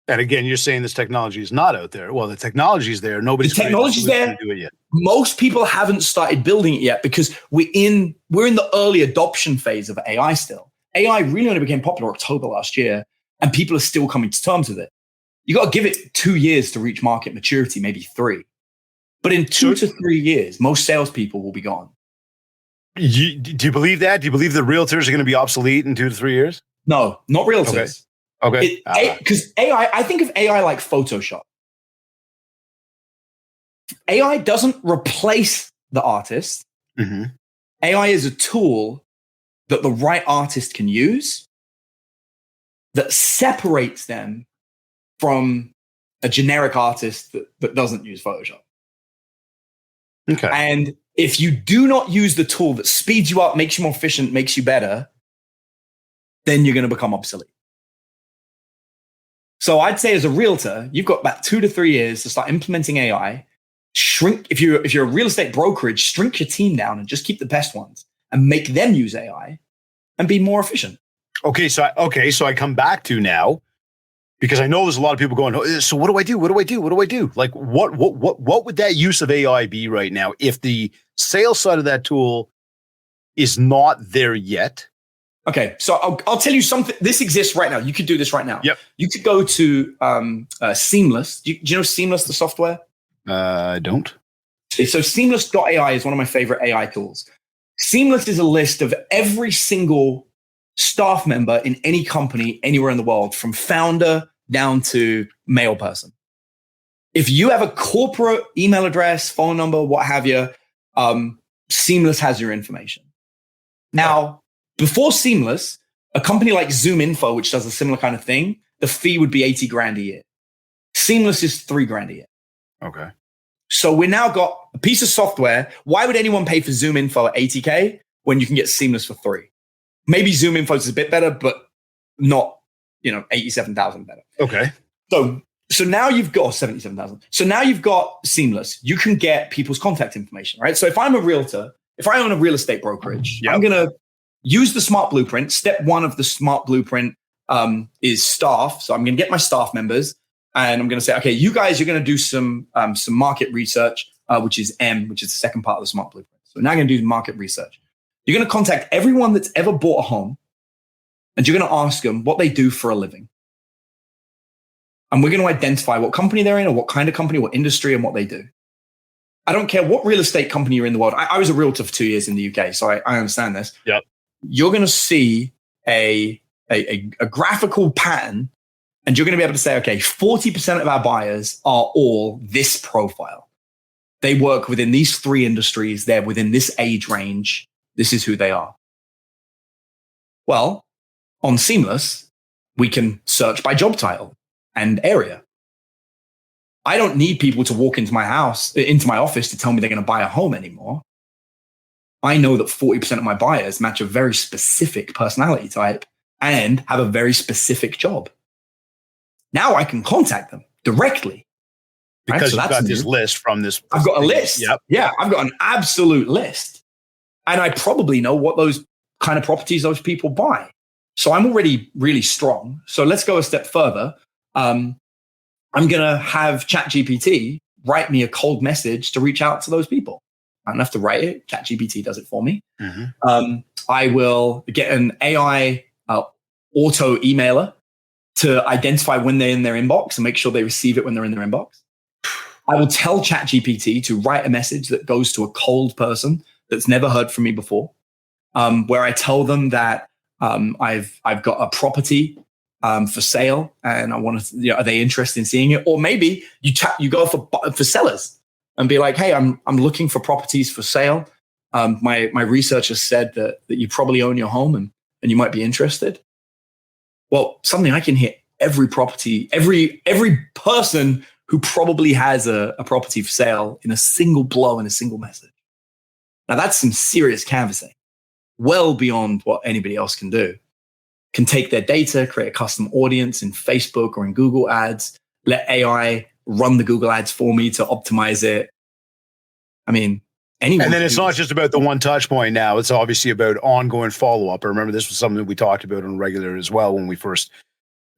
And again, you're saying this technology is not out there. Well, the technology is there. Nobody's the technology's there. Do it yet. Most people haven't started building it yet because we're in the early adoption phase of AI still. AI really only became popular October last year, and people are still coming to terms with it. You got to give it 2 years to reach market maturity, maybe 3. But in 2 to 3 years, most salespeople will be gone. Do you believe that? Do you believe the realtors are going to be obsolete in 2 to 3 years? No, not realtors. Okay. Because AI, I think of AI like Photoshop. AI doesn't replace the artist. Mm-hmm. AI is a tool that the right artist can use that separates them from a generic artist that doesn't use Photoshop. Okay. And if you do not use the tool that speeds you up, makes you more efficient, makes you better, then you're going to become obsolete. So I'd say as a realtor, you've got about 2 to 3 years to start implementing AI. Shrink, if you're a real estate brokerage, shrink your team down and just keep the best ones and make them use AI and be more efficient. Okay, so I come back to now, because I know there's a lot of people going, oh, so what do I do? What do I do? What do I do? Like, what would that use of AI be right now if the sales side of that tool is not there yet? Okay, so I'll tell you something. This exists right now. You could do this right now. Yep. You could go to Seamless. Do you know Seamless, the software? I don't. So Seamless.ai is one of my favorite AI tools. Seamless is a list of every single staff member in any company anywhere in the world, from founder down to mail person. If you have a corporate email address, phone number, what have you, Seamless has your information. Now, before Seamless, a company like ZoomInfo, which does a similar kind of thing, the fee would be $80,000 a year. Seamless is $3,000 a year. Okay. So we now got a piece of software. Why would anyone pay for Zoom Info at $80K when you can get Seamless for $3,000? Maybe Zoom Info is a bit better, but not, $87,000 better. Okay. So now you've got $77,000. So now you've got Seamless. You can get people's contact information, right? So if I'm a realtor, if I own a real estate brokerage, I'm going to use the Smart Blueprint. Step one of the Smart Blueprint is staff. So I'm going to get my staff members and I'm going to say, okay, you guys, you're going to do some market research, which is the second part of the Smart Blueprint. So now I'm going to do market research. You're going to contact everyone that's ever bought a home and you're going to ask them what they do for a living. And we're going to identify what company they're in or what kind of company, what industry and what they do. I don't care what real estate company you're in the world. I was a realtor for 2 years in the UK, so I understand this. Yep. You're going to see a graphical pattern and you're going to be able to say, okay, 40% of our buyers are all this profile. They work within these 3 industries. They're within this age range. This is who they are. Well, on Seamless, we can search by job title and area. I don't need people to walk into my office to tell me they're going to buy a home anymore. I know that 40% of my buyers match a very specific personality type and have a very specific job. Now I can contact them directly. Because right? So you've got this list from this. I've got a list. Yep. Yeah, I've got an absolute list. And I probably know what those kind of properties those people buy. So I'm already really strong. So let's go a step further. I'm going to have ChatGPT write me a cold message to reach out to those people. I don't have to write it. ChatGPT does it for me. Mm-hmm. I will get an AI auto emailer to identify when they're in their inbox and make sure they receive it when they're in their inbox. I will tell ChatGPT to write a message that goes to a cold person that's never heard from me before, where I tell them that I've got a property for sale, and I want to. Are they interested in seeing it? Or maybe you go for sellers and be like, hey, I'm looking for properties for sale. My research has said that you probably own your home and you might be interested. Well, suddenly I can hit every property, every person who probably has a property for sale in a single blow in a single message. Now that's some serious canvassing, well beyond what anybody else can do. Can take their data, create a custom audience in Facebook or in Google Ads, let AI run the Google Ads for me to optimize it. I mean, anyone. And then it's not just about the one touch point now. It's obviously about ongoing follow-up. I remember this was something that we talked about on regular as well when we first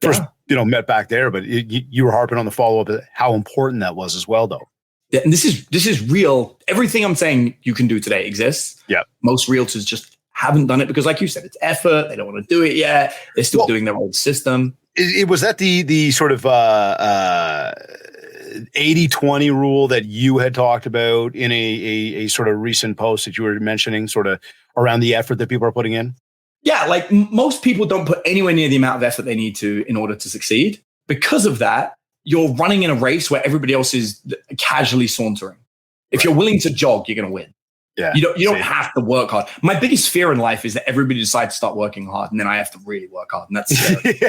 met back there. But you were harping on the follow-up, how important that was as well, though. Yeah, and this is real. Everything I'm saying you can do today exists. Yeah. Most realtors just haven't done it because, like you said, it's effort. They don't want to do it yet. They're still doing their old system. It was that the sort of 80-20 rule that you had talked about in a sort of recent post that you were mentioning, sort of around the effort that people are putting in? Yeah, like most people don't put anywhere near the amount of effort they need to in order to succeed. Because of that, you're running in a race where everybody else is casually sauntering. If you're willing to jog, you're going to win. Yeah, you don't have to work hard. My biggest fear in life is that everybody decides to start working hard and then I have to really work hard. And that's scary.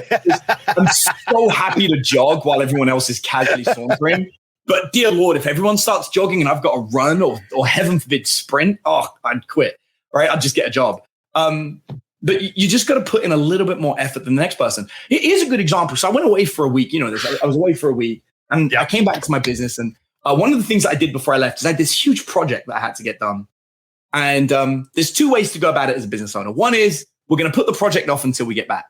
I'm so happy to jog while everyone else is casually sauntering. But dear Lord, if everyone starts jogging and I've got to run or heaven forbid sprint, I'd quit. Right? I'd just get a job. But you just got to put in a little bit more effort than the next person. Here's a good example. So I went away for a week. I was away for a week and I came back to my business. And one of the things that I did before I left is I had this huge project that I had to get done. And there's 2 ways to go about it as a business owner. One is we're going to put the project off until we get back.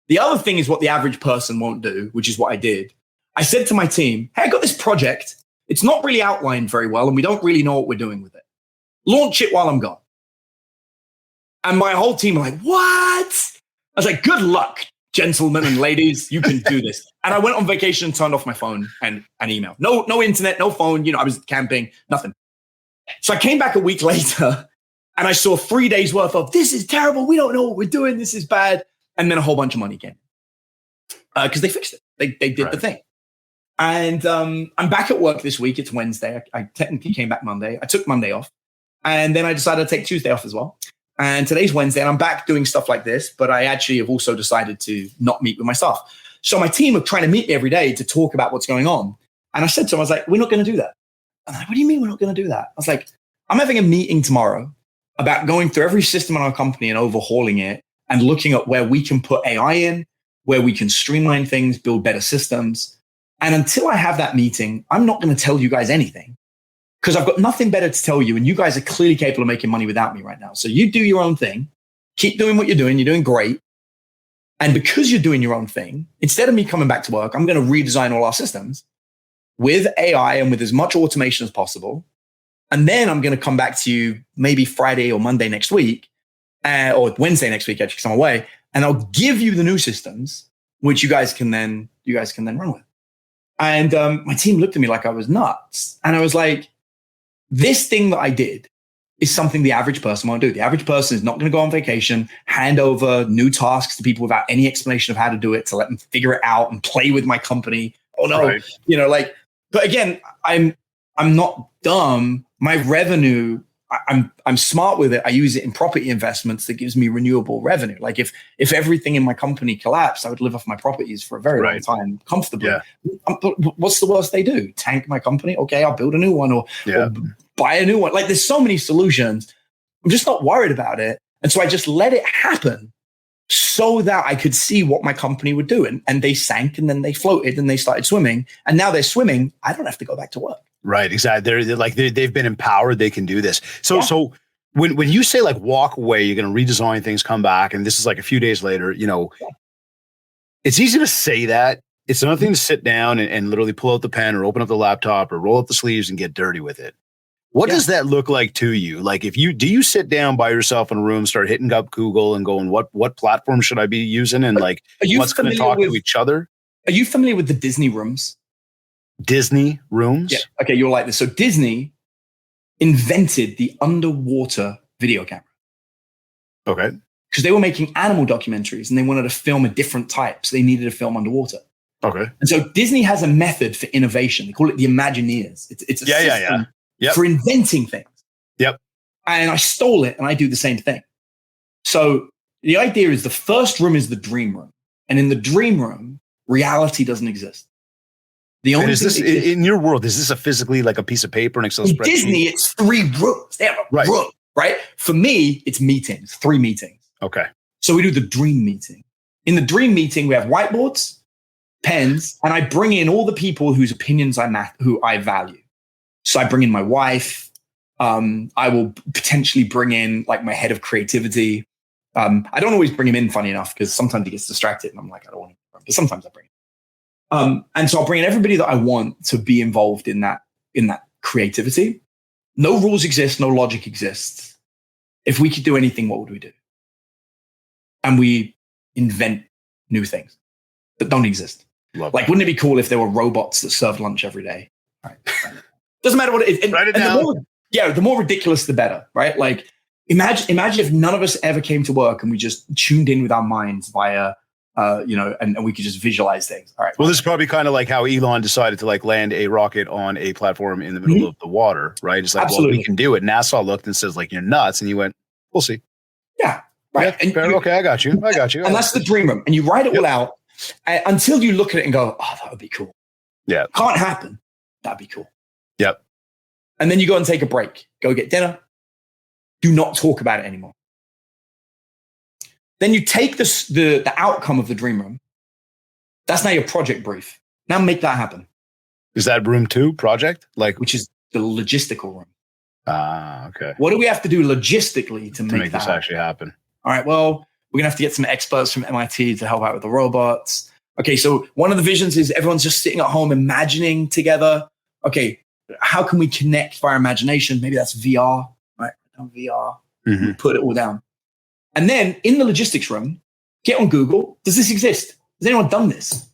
The other thing is what the average person won't do, which is what I did. I said to my team, hey, I got this project. It's not really outlined very well, and we don't really know what we're doing with it. Launch it while I'm gone. And my whole team were like, what? I was like, good luck, gentlemen and ladies. You can do this. And I went on vacation and turned off my phone and email. No internet, no phone. I was camping, nothing. So I came back a week later and I saw 3 days worth of, this is terrible. We don't know what we're doing. This is bad. And then a whole bunch of money came because they fixed it. They did the thing. And I'm back at work this week. It's Wednesday. I technically came back Monday. I took Monday off. And then I decided to take Tuesday off as well. And today's Wednesday and I'm back doing stuff like this. But I actually have also decided to not meet with my staff. So my team are trying to meet me every day to talk about what's going on. And I said to them, I was like, we're not going to do that. And they're like, what do you mean we're not going to do that? I was like, I'm having a meeting tomorrow about going through every system in our company and overhauling it and looking at where we can put AI in, where we can streamline things, build better systems. And until I have that meeting, I'm not going to tell you guys anything because I've got nothing better to tell you. And you guys are clearly capable of making money without me right now. So you do your own thing. Keep doing what you're doing. You're doing great. And because you're doing your own thing, instead of me coming back to work, I'm going to redesign all our systems with AI and with as much automation as possible. And then I'm going to come back to you maybe Friday or Monday next week, or Wednesday next week, actually, because I'm away. And I'll give you the new systems, which you guys can then run with. And my team looked at me like I was nuts. And I was like, this thing that I did is something the average person won't do. The average person is not going to go on vacation, hand over new tasks to people without any explanation of how to do it, to let them figure it out and play with my company. Oh no, right. But again, I'm not dumb. My revenue, I'm smart with it. I use it in property investments that gives me renewable revenue. Like if everything in my company collapsed, I would live off my properties for a very long time comfortably. Yeah. But what's the worst they do? Tank my company? Okay, I'll build a new one or buy a new one. Like there's so many solutions. I'm just not worried about it. And so I just let it happen so that I could see what my company would do. And they sank and then they floated and they started swimming. And now they're swimming. I don't have to go back to work. Right. Exactly. They've been empowered. They can do this. So when you say like walk away, you're going to redesign things, come back. And this is like a few days later, it's easy to say that. It's another thing to sit down and literally pull out the pen or open up the laptop or roll up the sleeves and get dirty with it. What does that look like to you? Like do you sit down by yourself in a room, start hitting up Google and going, what platform should I be using? And like, what's going to talk to each other? Are you familiar with the Disney rooms? Disney rooms? Yeah. Okay. You'll like this. So Disney invented the underwater video camera. Okay. Because they were making animal documentaries and they wanted to film a different type. So they needed to film underwater. Okay. And so Disney has a method for innovation. They call it the Imagineers. It's a system for inventing things. Yep. And I stole it and I do the same thing. So the idea is the first room is the dream room. And in the dream room, reality doesn't exist. The only is this in your world? Is this a physically like a piece of paper, an Excel spreadsheet? Disney, it's 3 rooms. They have a room, right? For me, it's meetings, 3 meetings. Okay. So we do the dream meeting. In the dream meeting, we have whiteboards, pens, and I bring in all the people whose opinions who I value. So I bring in my wife. I will potentially bring in like my head of creativity. I don't always bring him in, funny enough, because sometimes he gets distracted and I'm like, I don't want him. But sometimes I bring him. And so I'll bring in everybody that I want to be involved in that creativity. No rules exist, no logic exists. If we could do anything, what would we do? And we invent new things that don't exist. Like, wouldn't it be cool if there were robots that served lunch every day? Right. Doesn't matter what it is. Write it down. The more ridiculous, the better, right? Like, imagine if none of us ever came to work and we just tuned in with our minds via and we could just visualize things. All right. Well, this is probably kind of like how Elon decided to like land a rocket on a platform in the middle of the water, right? It's like, Absolutely. Well, we can do it. NASA looked and says like, you're nuts. And you went, we'll see. Yeah. Right. Yeah, and okay. I got you. And that's the dream room. And you write it all out until you look at it and go, oh, that would be cool. Yeah. Can't happen. That'd be cool. Yep. And then you go and take a break, go get dinner. Do not talk about it anymore. Then you take the outcome of the dream room. That's now your project brief. Now make that happen. Is that room 2 project? Which is the logistical room. Okay. What do we have to do logistically to make this actually happen? All right. Well, we're going to have to get some experts from MIT to help out with the robots. Okay. So one of the visions is everyone's just sitting at home imagining together. Okay. How can we connect via imagination? Maybe that's VR, right? VR. Mm-hmm. Put it all down. And then in the logistics room, get on Google. Does this exist? Has anyone done this?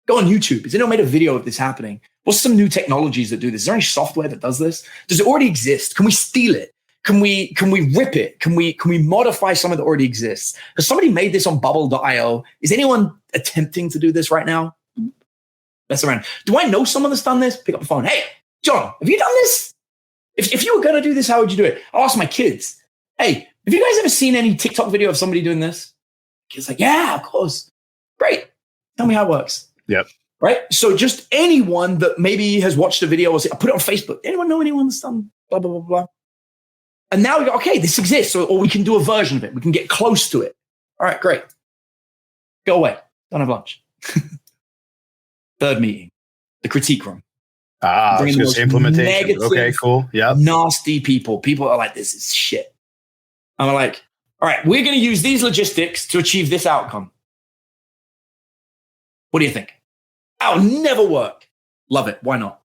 Go on YouTube. Has anyone made a video of this happening? What's some new technologies that do this? Is there any software that does this? Does it already exist? Can we steal it? Can we rip it? Can we modify something that already exists? Has somebody made this on bubble.io? Is anyone attempting to do this right now? Mess around. Do I know someone that's done this? Pick up the phone. Hey, John, have you done this? If you were going to do this, how would you do it? I'll ask my kids. Hey, have you guys ever seen any TikTok video of somebody doing this? Kids like, yeah, of course. Great. Tell me how it works. Yep. Right? So just anyone that maybe has watched a video or I put it on Facebook. Anyone know anyone that's done blah, blah, blah, blah. And now we go, okay, this exists, or we can do a version of it. We can get close to it. All right, great. Go away. Don't have lunch. Third meeting, the critique room. Ah, it's implementation. Negative, okay, cool. Yeah. Nasty people. People are like, this is shit. I'm like, all right, we're going to use these logistics to achieve this outcome. What do you think? That'll never work. Love it. Why not?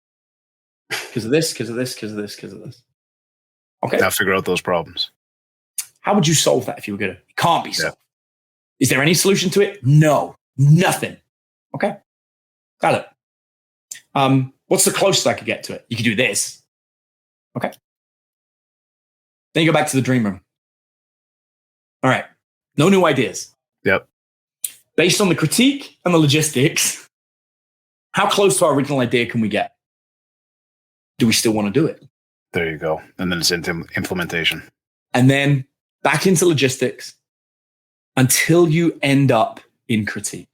Because of this, because of this, because of this, because of this. Okay. Now figure out those problems. How would you solve that if you were going to? It can't be solved. Yeah. Is there any solution to it? No. Nothing. Okay. Got it. What's the closest I could get to it? You could do this. Okay. Then you go back to the dream room. All right. No new ideas. Yep. Based on the critique and the logistics, how close to our original idea can we get? Do we still want to do it? There you go. And then it's into implementation. And then back into logistics until you end up in critique.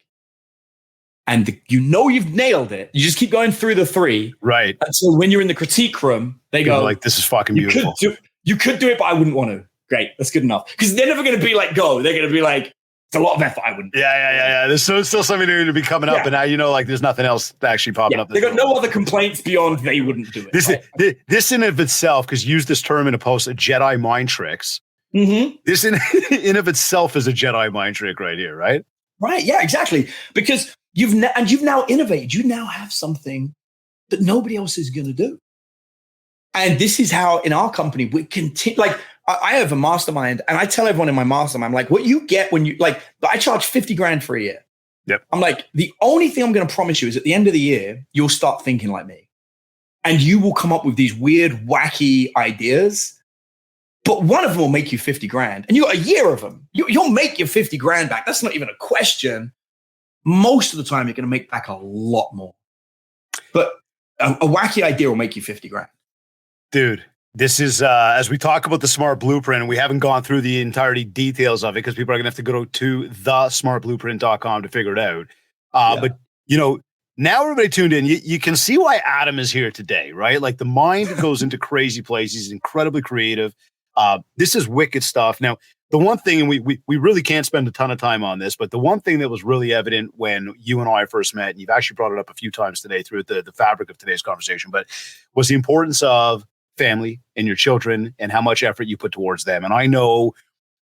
And you've nailed it. You just keep going through the 3. Right. And so when you're in the critique room, they go, like, this is fucking beautiful. You could do it, but I wouldn't want to. Great. That's good enough. Because they're never going to be like, go. They're going to be like, it's a lot of effort. I wouldn't. Yeah. There's still something to be coming up. And now, like, there's nothing else actually popping up. They got no other complaints beyond they wouldn't do it. This in of itself, because use this term in a post, a Jedi mind tricks. Mm-hmm. This in of itself is a Jedi mind trick right here, right? Right. Yeah, exactly. Because you've now innovated. You now have something that nobody else is going to do. And this is how in our company we continue. Like I have a mastermind, and I tell everyone in my mastermind, I'm like, what you get when you like, I charge $50,000 for a year. Yep. I'm like, the only thing I'm going to promise you is at the end of the year, you'll start thinking like me, and you will come up with these weird, wacky ideas. But one of them will make you $50,000, and you got a year of them. You'll make your $50,000 back. That's not even a question. Most of the time, you're going to make back a lot more. But a wacky idea will make you $50,000. Dude, this is, as we talk about the Smart Blueprint, and we haven't gone through the entirety details of it because people are going to have to go to thesmartblueprint.com to figure it out. But, now everybody tuned in, you can see why Adam is here today, right? Like the mind goes into crazy places. He's incredibly creative. This is wicked stuff. Now, the one thing, and we really can't spend a ton of time on this, but the one thing that was really evident when you and I first met, and you've actually brought it up a few times today through the fabric of today's conversation, but was the importance of family and your children and how much effort you put towards them. And I know,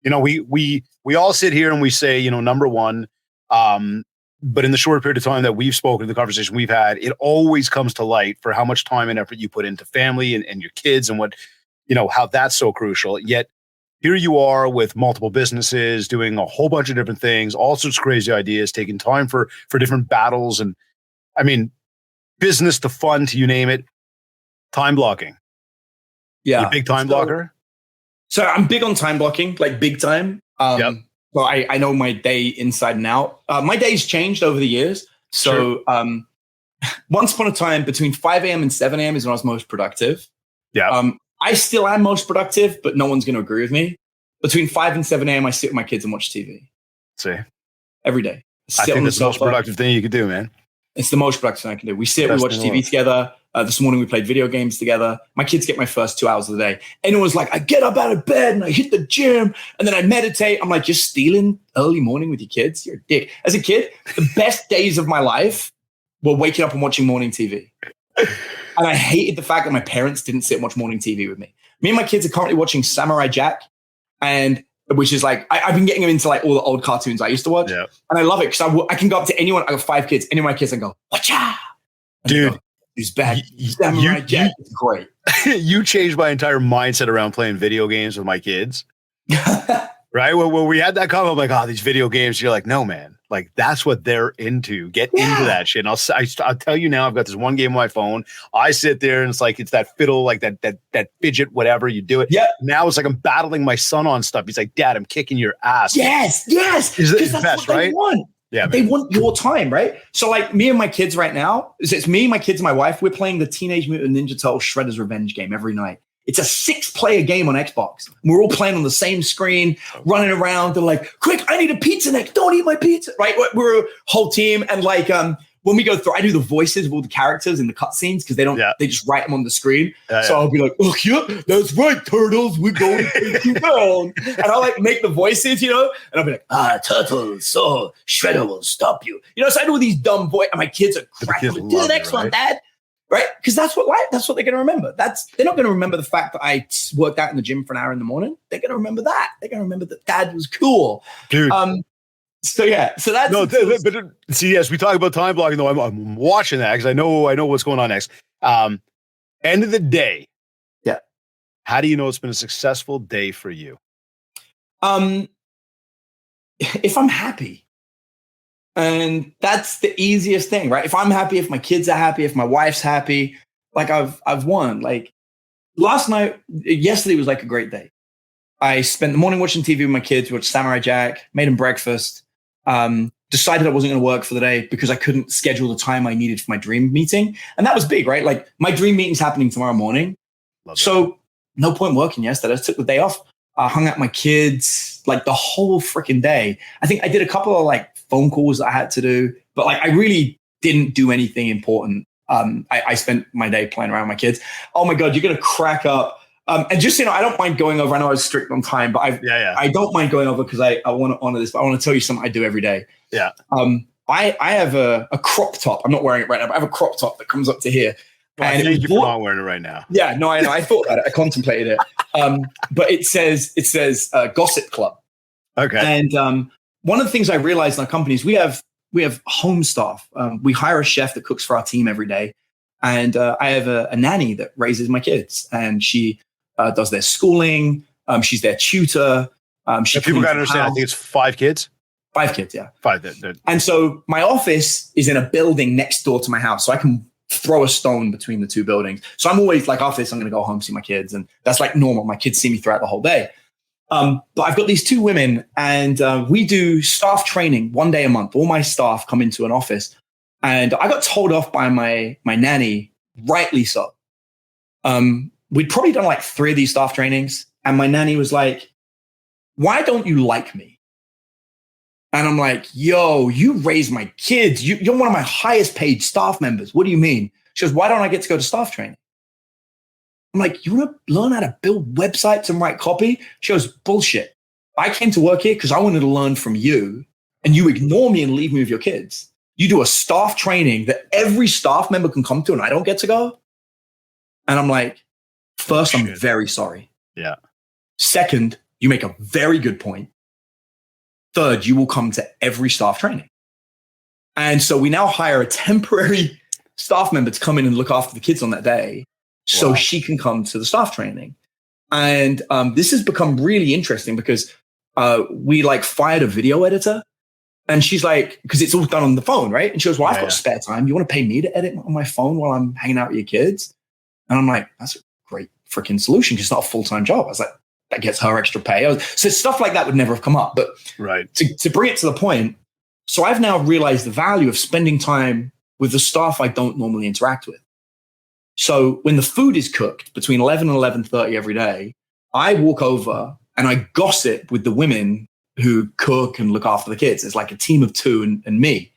we all sit here and we say, number one, but in the short period of time that we've spoken, the conversation we've had, it always comes to light for how much time and effort you put into family and your kids and what, how that's so crucial. Yet here you are with multiple businesses, doing a whole bunch of different things, all sorts of crazy ideas, taking time for different battles. And I mean, business to fun to you name it, time blocking. Yeah. You a big time blocker? So I'm big on time blocking, like big time. Yep. So I know my day inside and out. My day's changed over the years. So once upon a time, between 5 a.m. and 7 a.m. is when I was most productive. Yeah. I still am most productive, but no one's going to agree with me. Between 5 and 7 a.m., I sit with my kids and watch TV. See? Every day. I think that's the most productive thing you could do, man. It's the most productive thing I can do. We sit, we watch TV together. This morning we played video games together. My kids get my first 2 hours of the day. Anyone's like, I get up out of bed and I hit the gym and then I meditate. I'm like, you're stealing early morning with your kids? You're a dick. As a kid, the best days of my life were waking up and watching morning TV. And I hated the fact that my parents didn't sit and watch morning TV with me. Me and my kids are currently watching Samurai Jack, and which is like, I've been getting them into like all the old cartoons I used to watch. Yeah. And I love it because I can go up to anyone. I got 5 kids, any of my kids, and go, watcha! Dude. He's bad. Samurai Jack is great. You changed my entire mindset around playing video games with my kids. Right? When we had that comment, I'm like, these video games. You're like, no, man. Like, that's what they're into. Get into that shit. And I'll tell you now, I've got this one game on my phone. I sit there and it's like, it's that fiddle, like that fidget, whatever, you do it. Yeah. Now it's like I'm battling my son on stuff. He's like, Dad, I'm kicking your ass. Yes. Is it the best, right? Yeah, they want your time, right? So like me and my kids right now, it's me, my kids, and my wife, we're playing the Teenage Mutant Ninja Turtle Shredder's Revenge game every night. It's a 6-player game on Xbox. We're all playing on the same screen, running around. They're like, quick, I need a pizza next. Don't eat my pizza. Right? We're a whole team. And like, when we go through, I do the voices of all the characters in the cutscenes because they just write them on the screen. So I'll be like, oh, yeah, that's right, turtles. We're going to take you down. And I'll like make the voices, and I'll be like, turtles, so Shredder will stop you. So I do all these dumb voices, and my kids are cracking. Do the next one, Dad. Right? Because that's what they're going to remember. They're not going to remember the fact that I worked out in the gym for an hour in the morning. They're going to remember that. They're going to remember that Dad was cool. Dude. So that's but see, yes, we talk about time blocking though. I'm watching that because I know what's going on next. End of the day, how do you know it's been a successful day for you? If I'm happy, and that's the easiest thing, right? If I'm happy, if my kids are happy, if my wife's happy, like I've won. Like yesterday was like a great day. I spent the morning watching TV with my kids, watched Samurai Jack, made them breakfast. Decided I wasn't going to work for the day because I couldn't schedule the time I needed for my dream meeting. And that was big, right? Like my dream meeting's happening tomorrow morning. So no point working yesterday. I took the day off. I hung out with my kids like the whole freaking day. I think I did a couple of like phone calls that I had to do, but like I really didn't do anything important. I spent my day playing around with my kids. Oh my God, you're going to crack up. And just, I don't mind going over. I know I was strict on time, but I don't mind going over because I want to honor this, but I want to tell you something I do every day. Yeah. I have a crop top. I'm not wearing it right now, but I have a crop top that comes up to here. Well, and you're not wearing it right now. Yeah, no, I know. I thought about it. I contemplated it. But it says Gossip Club. Okay. And one of the things I realized in our company is we have home staff. We hire a chef that cooks for our team every day. And I have a nanny that raises my kids, and she does their schooling. She's their tutor. People got to understand. I think it's 5 kids. 5 kids, yeah. 5. And so my office is in a building next door to my house, so I can throw a stone between the 2 buildings. So I'm always like, after this, I'm going to go home, see my kids. And that's like normal. My kids see me throughout the whole day. But I've got these 2 women, and we do staff training 1 day a month. All my staff come into an office. And I got told off by my nanny, rightly so. We'd probably done like 3 of these staff trainings. And my nanny was like, why don't you like me? And I'm like, yo, you raised my kids. You're one of my highest paid staff members. What do you mean? She goes, why don't I get to go to staff training? I'm like, you want to learn how to build websites and write copy? She goes, bullshit. I came to work here because I wanted to learn from you, and you ignore me and leave me with your kids. You do a staff training that every staff member can come to, and I don't get to go. And I'm like, first, I'm very sorry. Yeah. Second, you make a very good point. Third, you will come to every staff training. And so we now hire a temporary staff member to come in and look after the kids on that day so she can come to the staff training. And this has become really interesting because we like fired a video editor. And she's like, because it's all done on the phone, right? And she goes, well, I've got spare time. You want to pay me to edit on my phone while I'm hanging out with your kids? And I'm like, that's a great freaking solution because it's not a full-time job. I was like, that gets her extra pay. So stuff like that would never have come up. But to bring it to the point, so I've now realized the value of spending time with the staff I don't normally interact with. So when the food is cooked between 11 and 11:30 every day, I walk over and I gossip with the women who cook and look after the kids. It's like a team of 2 and me.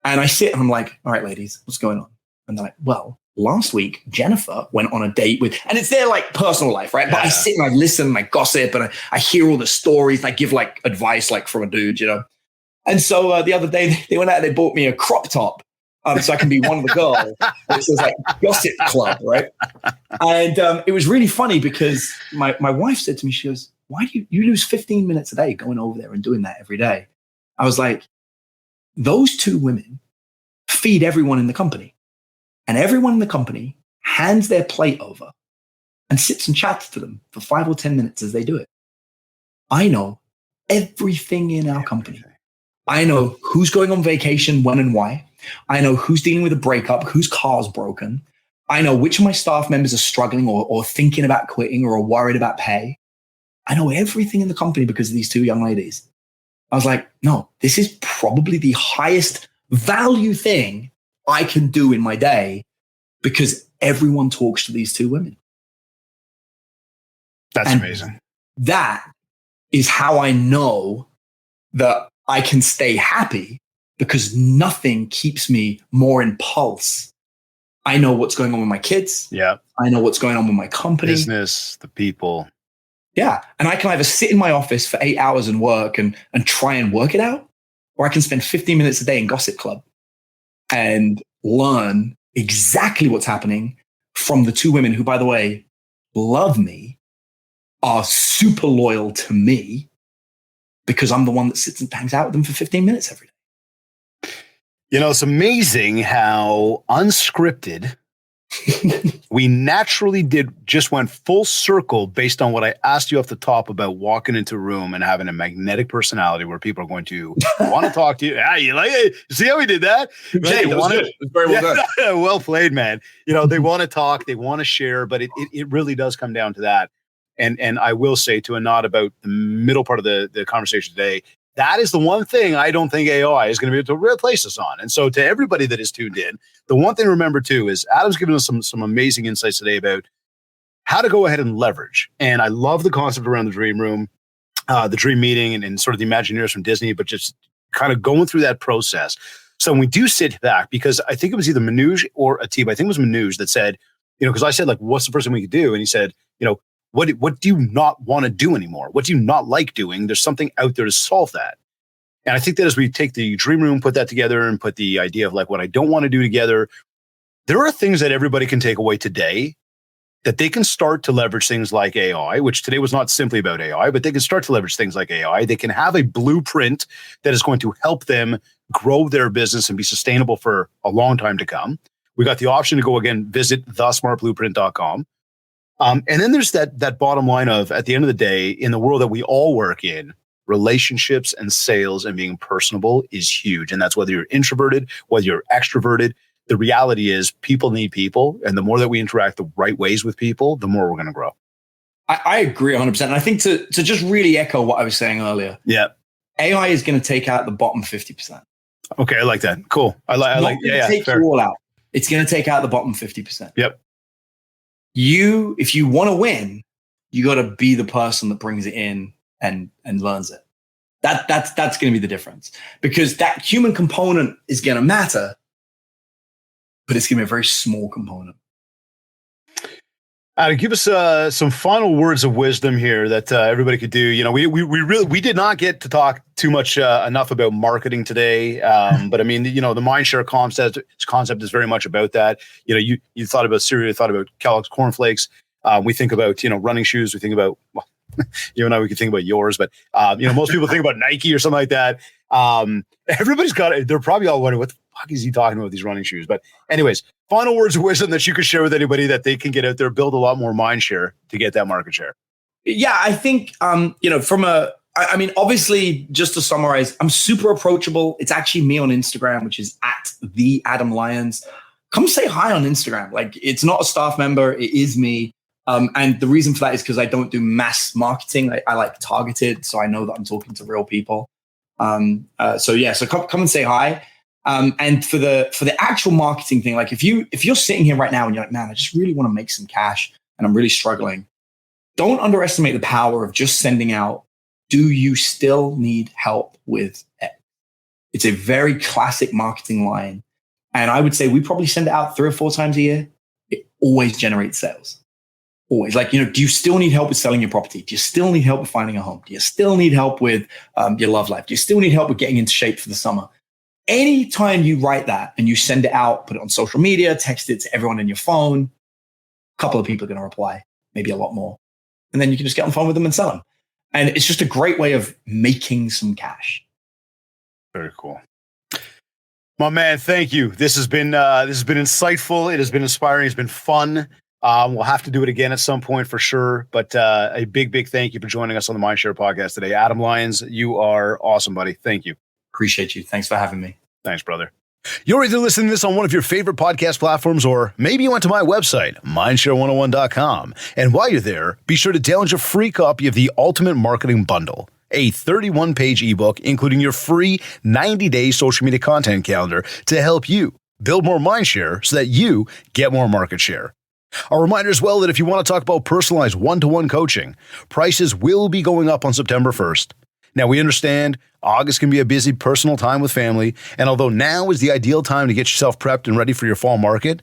And I sit and I'm like, all right, ladies, what's going on? And they're like, well, last week, Jennifer went on a date with, and it's their like personal life, right? But I sit and I listen and I gossip and I hear all the stories. And I give like advice like from a dude, And so the other day they went out and they bought me a crop top so I can be one of the girls. It says like Gossip Club, right? And it was really funny because my wife said to me, she goes, why do you lose 15 minutes a day going over there and doing that every day? I was like, those 2 women feed everyone in the company. And everyone in the company hands their plate over and sits and chats to them for 5 or 10 minutes as they do it. I know everything in our company. I know who's going on vacation, when and why. I know who's dealing with a breakup, whose car's broken. I know which of my staff members are struggling or thinking about quitting or are worried about pay. I know everything in the company because of these 2 young ladies. I was like, no, this is probably the highest value thing I can do in my day because everyone talks to these 2 women. That's amazing. That is how I know that I can stay happy, because nothing keeps me more in pulse. I know what's going on with my kids. Yeah. I know what's going on with my company. Business, the people. Yeah. And I can either sit in my office for 8 hours and work and try and work it out, or I can spend 15 minutes a day in Gossip Club and learn exactly what's happening from the two women who, by the way, love me, are super loyal to me, because I'm the one that sits and hangs out with them for 15 minutes every day. You know, it's amazing how unscripted we naturally just went full circle based on what I asked you off the top about walking into a room and having a magnetic personality where people are going to want to talk to you. Ah, you like it? See how we did that? Jay, that was good. It was very well done. Well played, man. You know, they want to talk, they want to share, but it really does come down to that. And I will say, to a nod about the middle part of the conversation today, that is the one thing I don't think AI is going to be able to replace us on. And so to everybody that is tuned in, the one thing to remember too is Adam's given us some amazing insights today about how to go ahead and leverage. And I love the concept around the dream room, the dream meeting, and sort of the Imagineers from Disney, but just kind of going through that process. So when we do sit back, because I think it was either Manoj or Atib, I think it was Manoj that said, you know, because I said, like, what's the first thing we could do? And he said, you know, what do you not want to do anymore? What do you not like doing? There's something out there to solve that. And I think that as we take the dream room, put that together, and put the idea of like what I don't want to do together, there are things that everybody can take away today that they can start to leverage things like AI, which today was not simply about AI, but they can start to leverage things like AI. They can have a blueprint that is going to help them grow their business and be sustainable for a long time to come. We got the option to go again, visit thesmartblueprint.com. And then there's that bottom line of, at the end of the day, in the world that we all work in, relationships and sales and being personable is huge. And that's whether you're introverted, whether you're extroverted. The reality is people need people. And the more that we interact the right ways with people, the more we're going to grow. I agree 100%. And I think to just really echo what I was saying earlier. Yeah. AI is going to take out the bottom 50%. Okay. I like that. Cool. I like take fair. you all out. It's going to take out the bottom 50%. Yep. If you want to win, you got to be the person that brings it in and learns it. That's going to be the difference, because that human component is going to matter, but it's going to be a very small component. Give us some final words of wisdom here that everybody could do. You know, we did not get to talk too much enough about marketing today, but I mean, you know, the MindShare concept is very much about that. You know, you thought about cereal, you thought about Kellogg's cornflakes. We think about, you know, running shoes. We think about, well, you and I, we could think about yours, but you know, most people think about Nike or something like that. Everybody's got it. They're probably all wondering, what the fuck is he talking about with these running shoes? But anyways, final words of wisdom that you could share with anybody that they can get out there, build a lot more mind share to get that market share. Yeah, I think, you know, I mean, obviously, just to summarize, I'm super approachable. It's actually me on Instagram, which is @theadamlyons. Come say hi on Instagram. Like, it's not a staff member. It is me. And the reason for that is because I don't do mass marketing. I like targeted, so I know that I'm talking to real people. So come and say hi. And for the actual marketing thing, like if you're sitting here right now and you're like, man, I just really want to make some cash and I'm really struggling, don't underestimate the power of just sending out, do you still need help with X? It's a very classic marketing line. And I would say we probably send it out 3 or 4 times a year. It always generates sales. Always. Like, you know, do you still need help with selling your property? Do you still need help with finding a home? Do you still need help with your love life? Do you still need help with getting into shape for the summer? Anytime you write that and you send it out, put it on social media, text it to everyone in your phone, a couple of people are going to reply, maybe a lot more. And then you can just get on the phone with them and sell them. And it's just a great way of making some cash. Very cool. My man, thank you. This has been insightful. It has been inspiring. It's been fun. We'll have to do it again at some point for sure. But a big thank you for joining us on the MindShare podcast today. Adam Lyons, you are awesome, buddy. Thank you. Appreciate you. Thanks for having me. Thanks, brother. You're either listening to this on one of your favorite podcast platforms, or maybe you went to my website, mindshare101.com. And while you're there, be sure to download your free copy of the Ultimate Marketing Bundle, a 31-page ebook, including your free 90-day social media content calendar to help you build more mindshare so that you get more market share. A reminder as well that if you want to talk about personalized one-to-one coaching, prices will be going up on September 1st. Now, we understand August can be a busy personal time with family, and although now is the ideal time to get yourself prepped and ready for your fall market,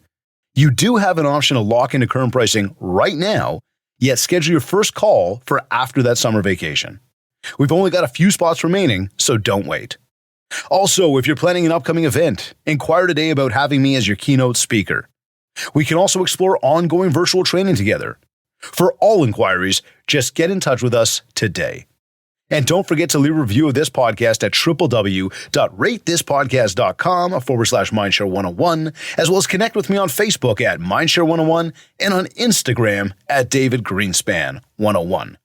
you do have an option to lock into current pricing right now, yet schedule your first call for after that summer vacation. We've only got a few spots remaining, so don't wait. Also, if you're planning an upcoming event, inquire today about having me as your keynote speaker. We can also explore ongoing virtual training together. For all inquiries, just get in touch with us today. And don't forget to leave a review of this podcast at www.ratethispodcast.com/MindShare101, as well as connect with me on Facebook at MindShare101 and on Instagram at DavidGreenspan101.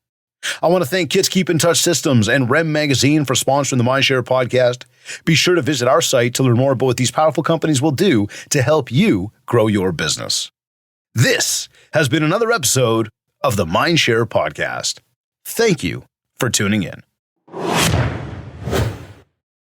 I want to thank Kids Keep in Touch Systems and REM Magazine for sponsoring the MindShare podcast. Be sure to visit our site to learn more about what these powerful companies will do to help you grow your business. This has been another episode of the MindShare podcast. Thank you for tuning in.